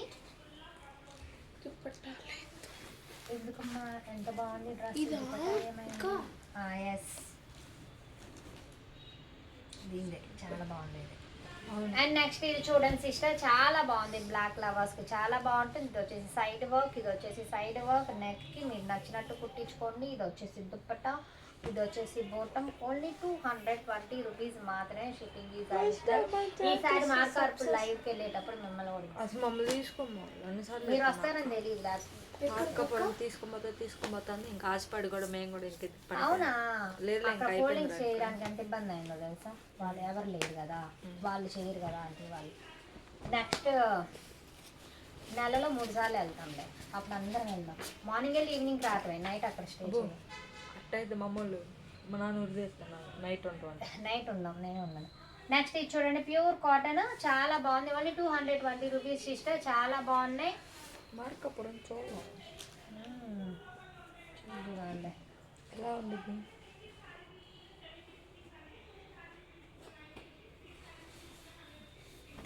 ఎందుకమ్మా ఎంత బాగుంది డ్రెస్. ఇదా? ఎస్, దీనిదే చాలా బాగుంది ఇది. అవును. అండ్ నెక్స్ట్ ఇది చూడండి సిస్టర్, చాలా బాగుంది. బ్లాక్ లవర్స్కి చాలా బాగుంటుంది. ఇది వచ్చేసి సైడ్ వర్క్, ఇది వచ్చేసి సైడ్ వర్క్. నెక్కి మీరు నచ్చినట్టు కుట్టించుకోండి. ఇది వచ్చేసి దుప్పట్టా, ఇది వచ్చేసి బోటమ్. ఓన్లీ 220 రూపీస్ మాత్రమే, షిప్పింగ్ ఈజ్ అడిషనల్. ఈసారి మార్కార్పుల్ లైవ్కి వెళ్ళేటప్పుడు మిమ్మల్ని కూడా అసలు మమ్మల్ని తీసుకోమో అన్నిసార్లు మీరు వస్తారని తెలియదు. అక్క పొలం తీసుకోబోతుంది. ఇంకా ఆశపడి కూడా మేము కూడా ఇంక అవునా? లేదు ఇంకా అక్కడ అయిపోయింది ఫోల్డింగ్ చేయడానికి ఎంత ఇబ్బంది అయిందో తెలుసా? వాళ్ళు ఎవరు లేరు కదా, వాళ్ళు చేయరు కదా అంటే వాళ్ళు. నెక్స్ట్ నెలలో 3 సార్లు వెళ్తాంలే, అప్పుడు అందరం వెళ్దాం. మార్నింగ్ వెళ్ళి ఈవినింగ్ రావటమే, నైట్ అక్కడ స్టే చేయాలి. అట్టయితే మమ్మల్ని మా నాన్న ఉరిదేస్తాను నైట్ ఉంటాం. నైట్ ఉందాం, నేను ఉన్నాను. నెక్స్ట్ ఇది చూడండి, ప్యూర్ కాటన్. చాలా బాగుంది. Only 220 rupees sister. చాలా బాగున్నాయి. మార్కప్పుడు చూడాలి చూడండి ఎలా ఉండిద్ది.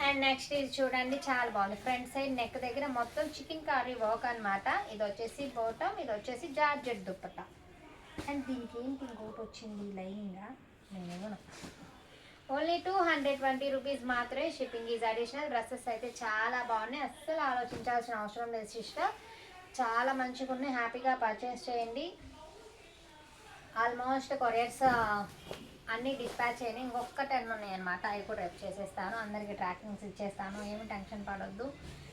అండ్ నెక్స్ట్ ఇది చూడండి, చాలా బాగుంది. ఫ్రంట్ సైడ్ నెక్ దగ్గర మొత్తం చికెన్ కర్రీ వర్క్ అన్నమాట. ఇది వచ్చేసి బాటమ్, ఇది వచ్చేసి జార్జెట్ దుప్పట్ట. అండ్ దీనికి ఏంటి ఇంకోటి వచ్చింది లైనింగా, నేను ఓన్లీ 220 రూపీస్ మాత్రమే, షిప్పింగ్ ఈజ్ అడిషనల్. డ్రెస్సెస్ అయితే చాలా బాగున్నాయి. అస్సలు ఆలోచించాల్సిన అవసరం లేదు సిస్టర్. చాలా మంచిగా ఉన్నాయి. హ్యాపీగా పర్చేస్ చేయండి. ఆల్మోస్ట్ కొరియర్స్ అన్నీ డిస్పాచ్ అయినాయి. ఇంకొక 10 ఉన్నాయి అనమాట. అవి కూడా రేపు చేసేస్తాను. అందరికీ ట్రాకింగ్స్ ఇచ్చేస్తాను, ఏమి టెన్షన్ పడొద్దు.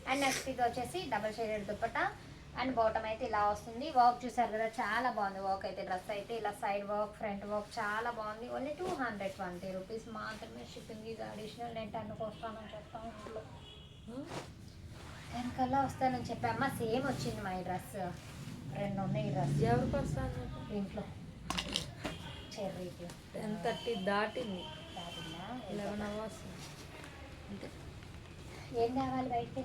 అండ్ నెక్స్ట్ ఇది వచ్చేసి double shaded dupatta. And bottom అయితే ఇలా వస్తుంది. వర్క్ చూసారు కదా, చాలా బాగుంది వర్క్ అయితే. డ్రెస్ అయితే ఇలా సైడ్ వర్క్, ఫ్రంట్ వర్క్ చాలా బాగుంది. ఓన్లీ 220 రూపీస్ మాత్రమే, షిప్పింగ్ ఈజ్ అడిషనల్. నేను 10కి వస్తానని చెప్తాను. ఇంట్లో 10 కల్లా వస్తానని చెప్పామ్మా. సేమ్ వచ్చింది మా ఈ డ్రెస్. 2 ఉన్నాయి ఈ డ్రెస్ ఎవరికి వస్తాను ఇంట్లో. చెర్రీకి 10:30 దాటింది. దాటిందా? 11 hours అంతే. ఏం కావాలి బయటికి?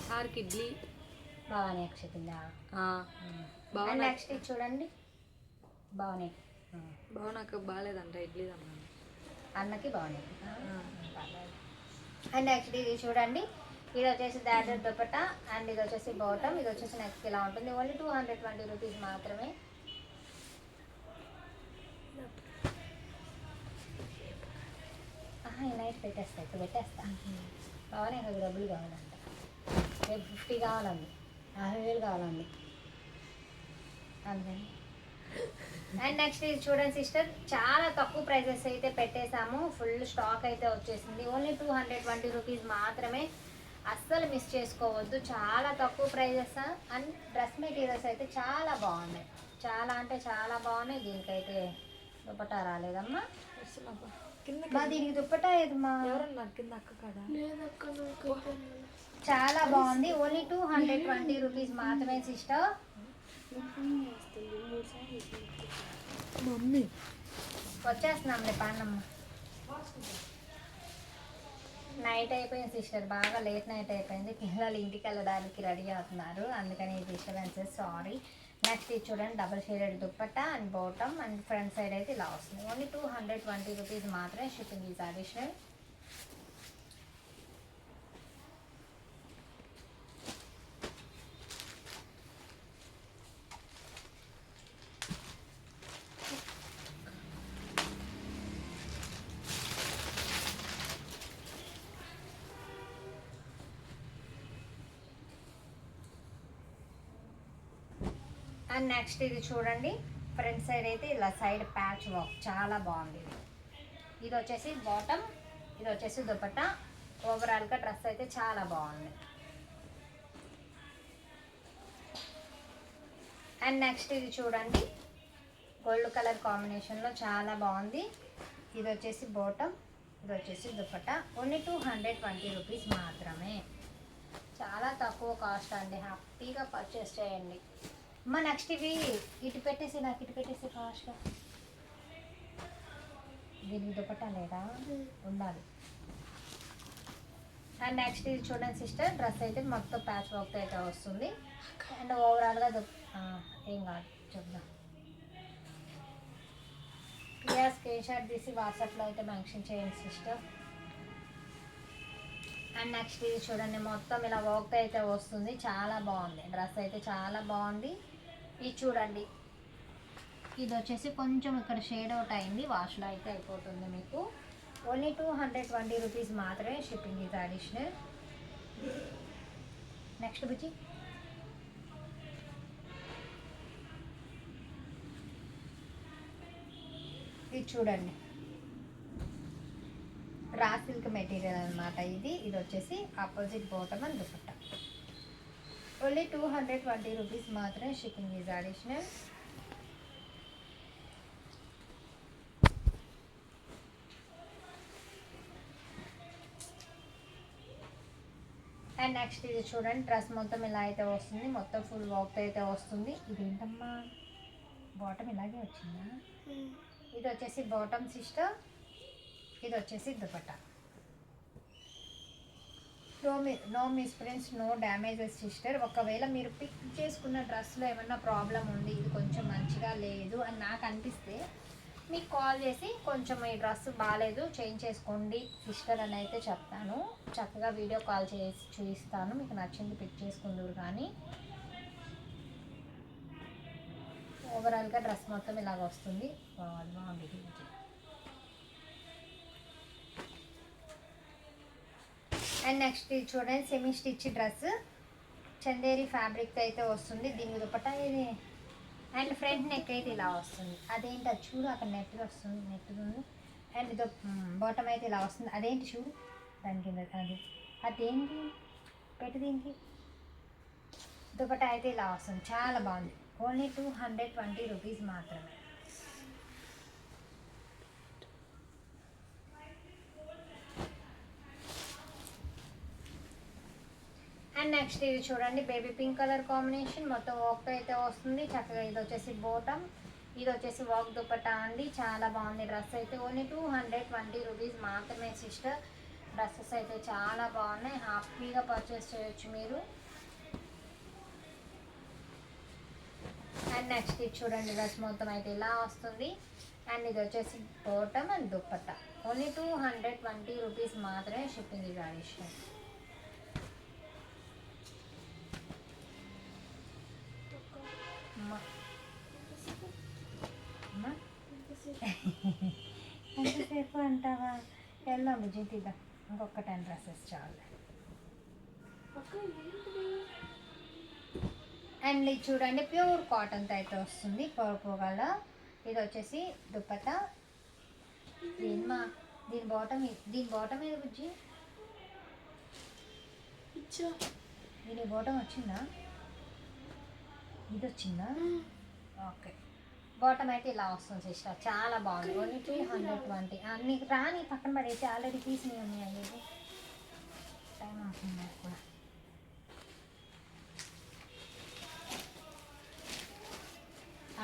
సార్కి ఇడ్లీ భవానీ అక్షతిందా? బాగా నెక్స్ట్ ఇది చూడండి, భవానీ నాకు బాగాలేదంట ఇడ్లీ అన్నాను. అన్నకి భవానీ. అండ్ నెక్స్ట్ ఇది చూడండి, ఇది వచ్చేసి దాటర్ దుపట్టా. అండ్ ఇది వచ్చేసి బాటమ్, ఇది వచ్చేసి నెక్స్ట్ ఇలా ఉంటుంది. ఓన్లీ 220 రూపీస్ మాత్రమే. ఈ నైట్ పెట్టేస్తా, ఇప్పుడు పెట్టేస్తా. భవానీ నాకు డబ్బులు కావాలంట. రేపు 50 కావాలండి, 50,000 కావాలండి అందుకని. అండ్ నెక్స్ట్ ఇది చూడండి సిస్టర్, చాలా తక్కువ ప్రైజెస్ అయితే పెట్టేశాము. ఫుల్ స్టాక్ అయితే వచ్చేసింది. ఓన్లీ 220 రూపీస్ మాత్రమే. అస్సలు మిస్ చేసుకోవద్దు. చాలా తక్కువ ప్రైజెస్. అండ్ డ్రెస్ మెటీరియల్స్ అయితే చాలా బాగున్నాయి. చాలా అంటే చాలా బాగున్నాయి. దీనికైతే దుపట్టా రాలేదమ్మా. కింద మా దీనికి దుపట్టా ఏదమ్మా? ఎవరన్నా కింద అక్క కాదా? చాలా బాగుంది. ఓన్లీ 220 రూపీస్ మాత్రమే సిస్టర్. మమ్మీ వచ్చేస్తున్నాంలే పాండమ్మ. నైట్ అయిపోయింది సిస్టర్, బాగా లేట్ నైట్ అయిపోయింది. పిల్లలు ఇంటికి వెళ్ళడానికి రెడీ అవుతున్నారు, అందుకని డిస్టర్బెన్సెస్, సారీ. నెక్స్ట్ ఇది చూడండి, double shaded dupatta and bottom. And front side అయితే ఇలా వస్తుంది. ఓన్లీ 220 రూపీస్ మాత్రమే, shipping is additional. And next ఇది చూడండి, ఫ్రంట్ సైడ్ అయితే ఇలా సైడ్ ప్యాచ్ వర్క్ చాలా బాగుంది ఇది. ఇది వచ్చేసి బాటమ్, ఇది వచ్చేసి దుపట్టా. ఓవరాల్గా డ్రెస్ అయితే చాలా బాగుంది. అండ్ నెక్స్ట్ ఇది చూడండి, గోల్డ్ కలర్ కాంబినేషన్లో చాలా బాగుంది. ఇది వచ్చేసి బాటమ్, ఇది వచ్చేసి దుపట్టా. ఓన్లీ 220 రూపీస్ మాత్రమే. చాలా తక్కువ కాస్ట్ అండి, హ్యాపీగా పర్చేస్ చేయండి. మా నెక్స్ట్ ఇవి ఇటు పెట్టేసి, నాకు ఇటు పెట్టేసి కాస్ట్గా. దీనికి దుపట్టా లేదా, ఉండాలి. అండ్ నెక్స్ట్ ఇది చూడండి సిస్టర్, డ్రెస్ అయితే మొత్తం ప్యాచ్ వర్క్ అయితే వస్తుంది. అండ్ ఓవరాల్గా ఏం కాదు చెప్దాం. క్లియర్ స్క్రీన్ షాట్ తీసి వాట్సాప్లో అయితే మెన్షన్ చేయండి సిస్టర్. అండ్ నెక్స్ట్ ఇది చూడండి, మొత్తం ఇలా వర్క్ అయితే వస్తుంది. చాలా బాగుంది డ్రెస్ అయితే, చాలా బాగుంది. ఇది చూడండి, ఇది వచ్చేసి కొంచెం ఇక్కడ షేడ్ అవుట్ అయింది, వాష్లో అయితే అయిపోతుంది మీకు. ఓన్లీ 220 రూపీస్ మాత్రమే, షిప్పింగ్ ఇది అడిషనల్. నెక్స్ట్ బుజ్జి, ఇది చూడండి, రా సిల్క్ మెటీరియల్ అనమాట ఇది. ఇది వచ్చేసి opposite bottom and dupatta. Only 220 rupees మాత్రమే, shipping is additional. And next ఇది చూడండి, డ్రెస్ మొత్తం ఇలా అయితే వస్తుంది, మొత్తం ఫుల్ వర్క్ అయితే వస్తుంది. ఇదేంటమ్మా, బాటమ్ ఇలాగే వచ్చిందా? ఇది వచ్చేసి బాటమ్ సిస్టర్, ఇది వచ్చేసి dupatta. No misprints, no damages sister. ఒకవేళ మీరు పిక్ చేసుకున్న డ్రెస్లో ఏమన్నా ప్రాబ్లం ఉంది, ఇది కొంచెం మంచిగా లేదు అని నాకు అనిపిస్తే మీకు కాల్ చేసి కొంచెం ఈ డ్రెస్ బాగాలేదు చేంజ్ చేసుకోండి సిస్టర్ అని అయితే చెప్తాను. చక్కగా వీడియో కాల్ చేసి చూపిస్తాను, మీకు నచ్చింది పిక్ చేసుకుందరు. కానీ ఓవరాల్గా డ్రెస్ మొత్తం ఇలాగ వస్తుంది, బాగుంది. అండ్ నెక్స్ట్ ఇది చూడండి, semi stitch dress, Chanderi fabric అయితే వస్తుంది. దీని దుపట్టా ఇది. అండ్ ఫ్రంట్ నెక్ అయితే ఇలా వస్తుంది. అదేంటి అది చూడు, అక్కడ నెట్ వస్తుంది, నెట్ ఉంది. అండ్ ఇది బాటమ్ అయితే ఇలా వస్తుంది. అదేంటి చూడు, దాని కింద అదేంటి పెట్టి, దీనికి దుపట్టా అయితే ఇలా వస్తుంది, చాలా బాగుంది. ఓన్లీ 220 రూపీస్ మాత్రమే. అండ్ నెక్స్ట్ ఇది చూడండి, బేబీ పింక్ కలర్ కాంబినేషన్, మొత్తం వర్క్ అయితే వస్తుంది చక్కగా. ఇది వచ్చేసి బాటమ్, ఇది వచ్చేసి వర్క్ దుపట్టా అండి. చాలా బాగుంది డ్రెస్ అయితే. ఓన్లీ 220 రూపీస్ మాత్రమే సిస్టర్. డ్రెస్సెస్ అయితే చాలా బాగున్నాయి, హ్యాపీగా పర్చేస్ చేయొచ్చు మీరు. అండ్ నెక్స్ట్ ఇది చూడండి, డ్రెస్ మొత్తం అయితే ఇలా వస్తుంది. అండ్ ఇది వచ్చేసి bottom and dupatta. Only 220 rupees మాత్రమే, షిప్పింగ్ ఇది అడిషనల్. ఎంతసేపు అంటావా? వెళ్దాం బుజ్జి, తీద్దాం ఇంకొక 10 డ్రెస్సెస్ చాలు. అండ్ ఇది చూడండి, ప్యూర్ కాటన్తో అయితే వస్తుంది, పొగల. ఇది వచ్చేసి దుపట్టా. దీని బాటమ్ ఏది బుజ్జి? దీని బాటమ్ వచ్చిందా? ఇది వచ్చిందా? ఓకే, బాటమ్ అయితే ఇలా వస్తుంది సిస్టర్, చాలా బాగుంది. ఓన్లీ 220. నీకు రాని పక్కన పడేసి ఆల్రెడీ తీసినవి ఉన్నాయి. అయ్యేది టైం అవుతుంది నాకు కూడా.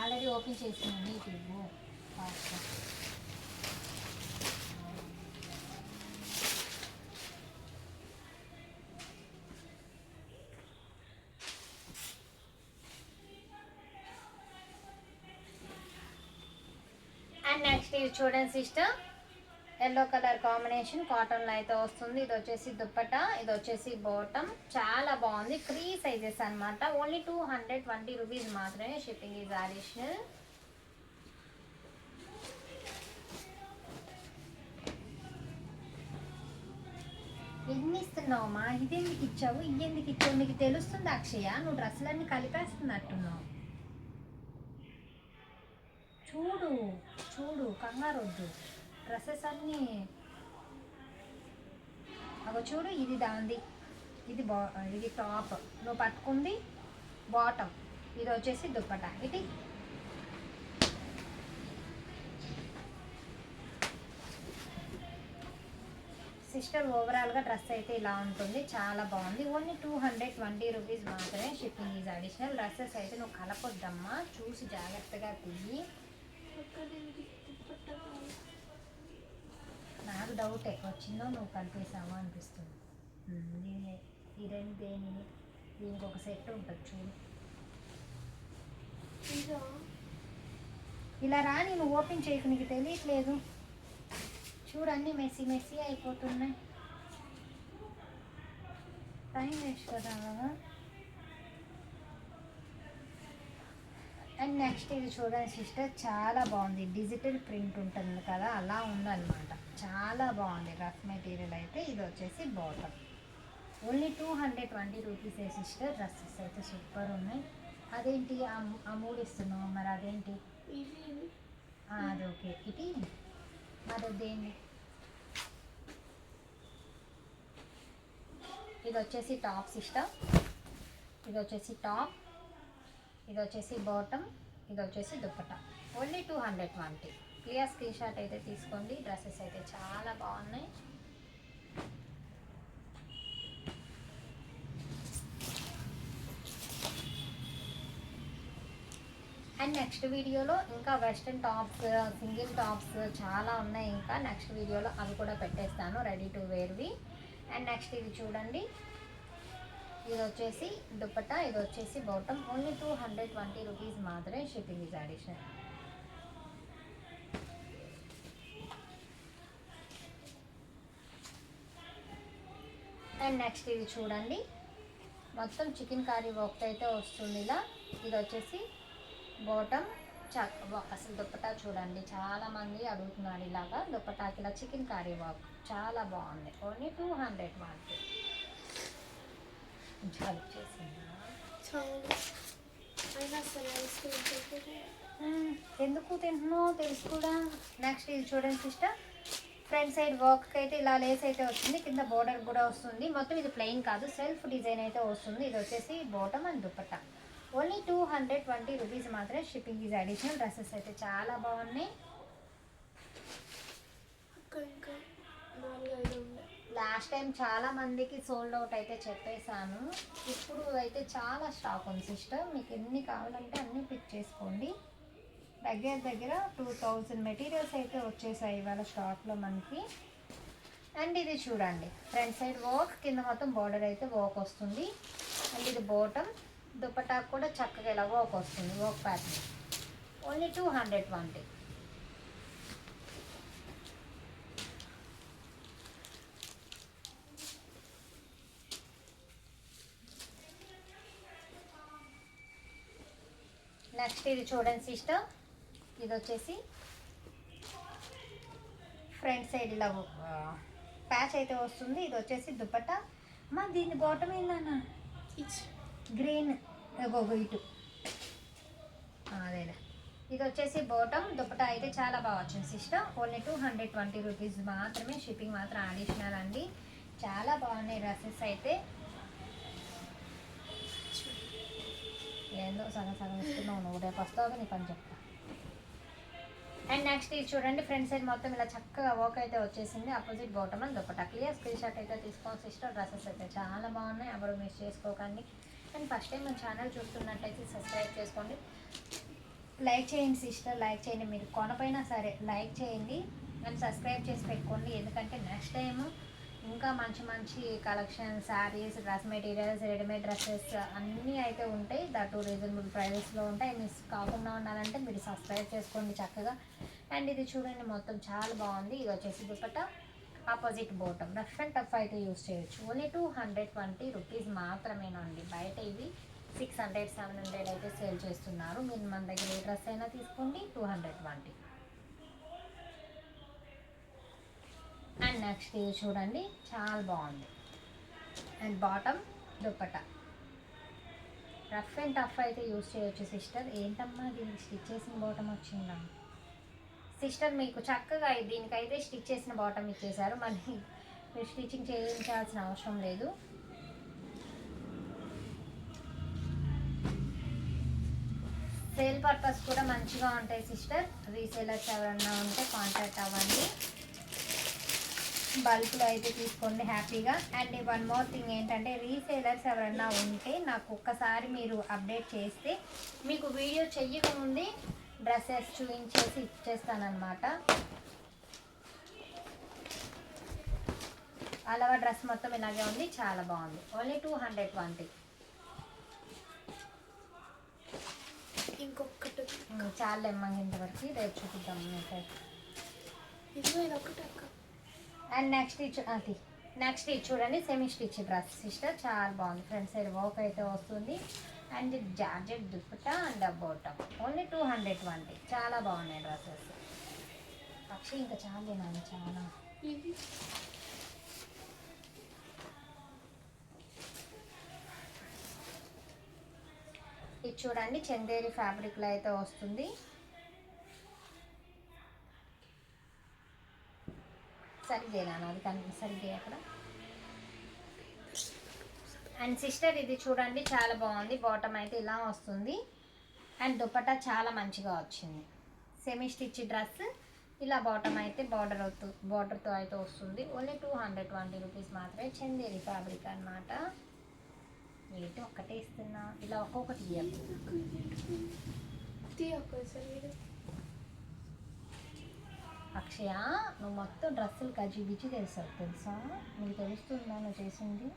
ఆల్రెడీ ఓపెన్ చేసినాను, ఇది ఫాస్ట్గా. అండ్ నెక్స్ట్ ఇది చూడండి సిస్టర్, ఎల్లో కలర్ కాంబినేషన్ కాటన్లో అయితే వస్తుంది. ఇది వచ్చేసి దుపట్టా, ఇది వచ్చేసి బాటమ్. చాలా బాగుంది, 3 సైజెస్ అనమాట. ఓన్లీ 220 రూపీస్ మాత్రమే, షిప్పింగ్ ఈజ్ అడిషనల్. ఎన్ని ఇస్తున్నావమ్మా? ఇదెందుకు ఇచ్చావు, ఇదెందుకు ఇచ్చావు? నీకు తెలుస్తుంది అక్షయ, నువ్వు డ్రెస్సులన్నీ కలిపేస్తున్నట్టున్నావు. చూడు చూడు కంగారు వద్దు, డ్రెస్సెస్ అన్నీ అగో చూడు, ఇది దాంది, ఇది ఇది టాప్ నువ్వు పట్టుకుంది, బాటమ్ ఇది వచ్చేసి దుప్పట. ఇది సిస్టర్ ఓవరాల్గా డ్రెస్ అయితే ఇలా ఉంటుంది, చాలా బాగుంది. ఓన్లీ 220 రూపీస్ మాత్రమే, షిప్పింగ్ ఈజ్ అడిషనల్. డ్రెస్సెస్ అయితే నువ్వు కలపొద్దమ్మా, చూసి జాగ్రత్తగా తియ్యి. నాకు డౌటే వచ్చిందో నువ్వు కలిపేసావా అనిపిస్తుంది. ఈ రెండు దీనికి ఒక సెట్ ఉంటుంది చూడు. ఇలా రా, నేను ఓపెన్ చేయకు, నీకు తెలియట్లేదు. చూడు అన్నీ మెస్సీ మెస్సీ అయిపోతున్నాయి, టైం వేస్ట్ కదా. అండ్ నెక్స్ట్ ఇది చూడండి సిస్టర్, చాలా బాగుంది. డిజిటల్ ప్రింట్ ఉంటుంది కదా, అలా ఉందన్నమాట. చాలా బాగుంది రఫ్ మెటీరియల్ అయితే. ఇది వచ్చేసి బాటమ్. ఓన్లీ 220 రూపీసే సిస్టర్. డ్రెస్సెస్ అయితే సూపర్ ఉన్నాయి. అదేంటి ఆ మూడు ఇస్తున్నావు మరి, అదేంటి అది ఓకే. ఇది మరి దేన్ని, ఇది వచ్చేసి టాప్ సిస్టర్, ఇది వచ్చేసి టాప్, ఇది వచ్చేసి బాటమ్, ఇది వచ్చేసి dupatta. Only 220. Clear screen shot అయితే తీసుకోండి. డ్రెస్సెస్ అయితే చాలా బాగున్నాయి. అండ్ నెక్స్ట్ వీడియోలో ఇంకా వెస్ట్రన్ టాప్స్, సింగిల్ టాప్స్ చాలా ఉన్నాయి. ఇంకా నెక్స్ట్ వీడియోలో అవి కూడా పెట్టేస్తాను, రెడీ టు వేర్వి. అండ్ నెక్స్ట్ ఇది చూడండి, ఇది వచ్చేసి దుప్పట్టా, ఇది వచ్చేసి బాటమ్. ఓన్లీ 220 రూపీస్ మాత్రమే, shipping is additional. And next ఇది చూడండి, మొత్తం చికెన్ కర్రీ వర్క్ అయితే వస్తుంది ఇలా. ఇది వచ్చేసి బాటమ్, అసలు దుప్పటా చూడండి, చాలామంది అడుగుతున్నారు ఇలాగా దుప్పటాకి ఇలా చికెన్ కర్రీ వర్క్, చాలా బాగుంది. ఓన్లీ 220. జలుబు చేసిందా? ఎందుకు తింటున్నావు తెలుసు కూడా. నెక్స్ట్ ఇది చూడండి సిస్టర్, ఫ్రంట్ సైడ్ వర్క్ అయితే ఇలా లేస్ అయితే వస్తుంది, కింద బోర్డర్ కూడా వస్తుంది. మొత్తం ఇది ప్లెయిన్ కాదు, సెల్ఫ్ డిజైన్ అయితే వస్తుంది. ఇది వచ్చేసి bottom and dupatta. Only 220 rupees మాత్రమే, షిప్పింగ్ ఈజ్ అడిషనల్. డ్రెస్సెస్ అయితే చాలా బాగున్నాయి. లాస్ట్ టైం చాలా మందికి సోల్డ్ అవుట్ అయితే చెప్పేశాను, ఇప్పుడు అయితే చాలా స్టాక్ ఉంది సిస్టర్. మీకు ఎన్ని కావాలంటే అన్నీ పిక్ చేసుకోండి. దగ్గర 2000 మెటీరియల్స్ అయితే వచ్చేసాయి ఇవాళ స్టాక్లో మనకి. అండ్ ఇది చూడండి, ఫ్రంట్ సైడ్ వర్క్, కింద మొత్తం బార్డర్ అయితే వర్క్ వస్తుంది. అండ్ ఇది బాటమ్, దుప్పటాకు కూడా చక్కగా ఇలా వర్క్ వస్తుంది, వర్క్ ప్యాటర్న్. ఓన్లీ 220. నెక్స్ట్ ఇది చూడండి సిస్టర్, ఇది వచ్చేసి ఫ్రంట్ సైడ్ ఇలా ప్యాచ్ అయితే వస్తుంది. ఇది వచ్చేసి దుప్పట్టా. మా దీని బాటమ్ ఏందన్నా గ్రీన్ ఇటు అదేనా. ఇది వచ్చేసి బాటమ్, దుప్పట్టా అయితే చాలా బాగా వచ్చింది సిస్టర్. ఓన్లీ 220 రూపీస్ మాత్రమే, షిప్పింగ్ మాత్రం అడిషనల్ అండి. చాలా బాగున్నాయి డ్రెస్సెస్ అయితే. ఏందో సగం ఇస్తున్నావు నువ్వు, రేపు వస్తావు నీ పని చెప్తా. అండ్ నెక్స్ట్ ఇది చూడండి, ఫ్రంట్ సైడ్ మొత్తం ఇలా చక్కగా వర్క్ అయితే వచ్చేసింది. Opposite bottom and dupatta. Clear screen shot అయితే తీసుకోండి సిస్టర్. డ్రెస్సెస్ అయితే చాలా బాగున్నాయి, ఎవరు మిస్ చేసుకోకండి. అండ్ ఫస్ట్ టైం మన ఛానల్ చూస్తున్నట్టయితే సబ్స్క్రైబ్ చేసుకోండి, లైక్ చేయండి సిస్టర్, లైక్ చేయండి. మీరు కొనపైనా సరే లైక్ చేయండి అండ్ సబ్స్క్రైబ్ చేసి పెట్టుకోండి, ఎందుకంటే నెక్స్ట్ టైము ఇంకా మంచి మంచి collection, saris, dress materials, readymade dresses అన్నీ అయితే ఉంటాయి. దట్ రీజనబుల్ ప్రైజెస్లో ఉంటాయి. మిస్ కాకుండా ఉండాలంటే మీరు సబ్స్క్రైబ్ చేసుకోండి చక్కగా. అండ్ ఇది చూడండి, మొత్తం చాలా బాగుంది. ఇది వచ్చేసి dupatta, opposite bottom, rough and tough అయితే యూస్ చేయొచ్చు. ఓన్లీ 220 రూపీస్ మాత్రమేనండి. బయట ఇవి 600, 700 అయితే సేల్ చేస్తున్నారు. మీరు మన దగ్గర ఏ డ్రెస్ అయినా తీసుకోండి, 220. అండ్ నెక్స్ట్ ఇది చూడండి, చాలా బాగుంది. And bottom, dupatta, rough and tough అయితే యూస్ చేయొచ్చు సిస్టర్. ఏంటమ్మా దీనికి స్టిచ్ చేసిన బాటమ్ వచ్చిందా? సిస్టర్ మీకు చక్కగా దీనికైతే స్టిచ్ చేసిన బాటమ్ ఇచ్చేసారు, మళ్ళీ మీరు స్టిచ్చింగ్ చేయించాల్సిన అవసరం లేదు. సేల్ పర్పస్ కూడా మంచిగా ఉంటాయి సిస్టర్. రీసేలర్స్ ఎవరన్నా ఉంటే కాంటాక్ట్ అవ్వండి, బల్క్లో అయితే తీసుకోండి హ్యాపీగా. అండ్ వన్ మోర్ థింగ్ ఏంటంటే, రీసేలర్స్ ఎవరన్నా ఉంటే నాకు ఒక్కసారి మీరు అప్డేట్ చేస్తే మీకు వీడియో చెయ్యకముందే డ్రెస్సెస్ చూపించేసి ఇచ్చేస్తానమాట. అలాగా డ్రెస్ మొత్తం ఇలాగే ఉంది, చాలా బాగుంది. ఓన్లీ 220. ఇంకొకటి చాలా ఎమ్మంగా ఇంతవరకు, రేపు చూపిద్దాం మీకు. ఇదిగో ఇది ఒకటి అక్క. అండ్ నెక్స్ట్ ఇది చూడండి, సెమీ స్టిచ్ డ్రెస్ సిస్టర్, చాలా బాగుంది. ఫ్రంట్ సైడ్ వర్క్ అయితే వస్తుంది. And georgette dupatta and bottom. Only 220. చాలా బాగున్నాయి డ్రెస్సెస్. పక్షి ఇంకా చాలా నాన్న, చాలా. ఇది ఇది చూడండి, చందేరి ఫ్యాబ్రిక్లో అయితే వస్తుంది. సరిగ్గా అది కనుక సరిగ్గా అక్కడ. అండ్ సిస్టర్ ఇది చూడండి, చాలా బాగుంది. బాటమ్ అయితే ఇలా వస్తుంది. అండ్ దుపట్టా చాలా మంచిగా వచ్చింది. సెమీ స్టిచ్ డ్రెస్, ఇలా బాటమ్ అయితే బార్డర్తో అయితే వస్తుంది. ఓన్లీ 220 రూపీస్ మాత్రమే. చందేరి ఫ్యాబ్రిక్ అన్నమాట. ఏంటి ఒక్కటే ఇస్తున్నా, ఇలా ఒక్కొక్కటి ఇవ్వాలి. అక్షయ, నువ్వు మొత్తం డ్రెస్సులు గజిబిజి తెలుసావు తెలుసా? నీకు తెలుస్తుందా నువ్వు చేసింది?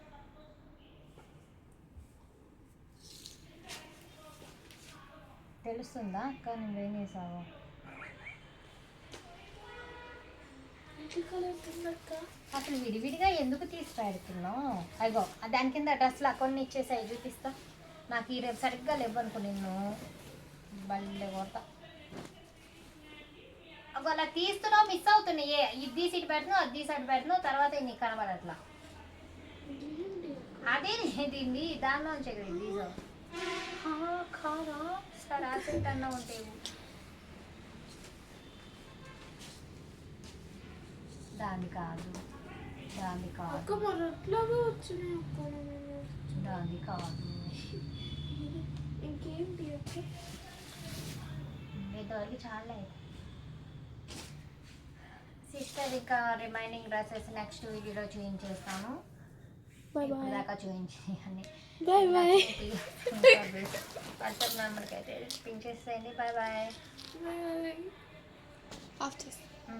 తెలుస్తుందా అక్క నువ్వేం చేసావు? అసలు విడివిడిగా ఎందుకు తీసి పెడుతున్నావు? అయ్యో దాని కింద డ్రెస్సులు అకౌంట్ ఇచ్చేసాయి, చూపిస్తా. నాకు ఈ రేపు సరిగ్గా లేవనుకో నిన్ను బల్లే కొడతా. అగో అలా తీస్తున్నావు, మిస్ అవుతున్నాయి. ఇది తీసి ఇటు పెట్టను, అది తీసి అటు పెట్టను, తర్వాత నీకు కనబడట్లా. అదే దీన్ని దానిలోంచి తీసావు కాదా? సరే అసెంట్ అన్నా ఉంటే దాన్ని కాదు, దాన్ని కాదు, దాన్ని కాదు. ఇంకేంటి అక్క? ఇంతవరకు చాలా సిస్టర్. ఇంకా రిమైనింగ్ డ్రెస్సెస్ నెక్స్ట్ వీడియోలో చూపించేస్తాను. దాకా చూపించేయండి. Bye bye. వాట్సాప్ నెంబర్కి అయితే పించేసేయండి. Bye bye. ఆఫ్ చేస్తా.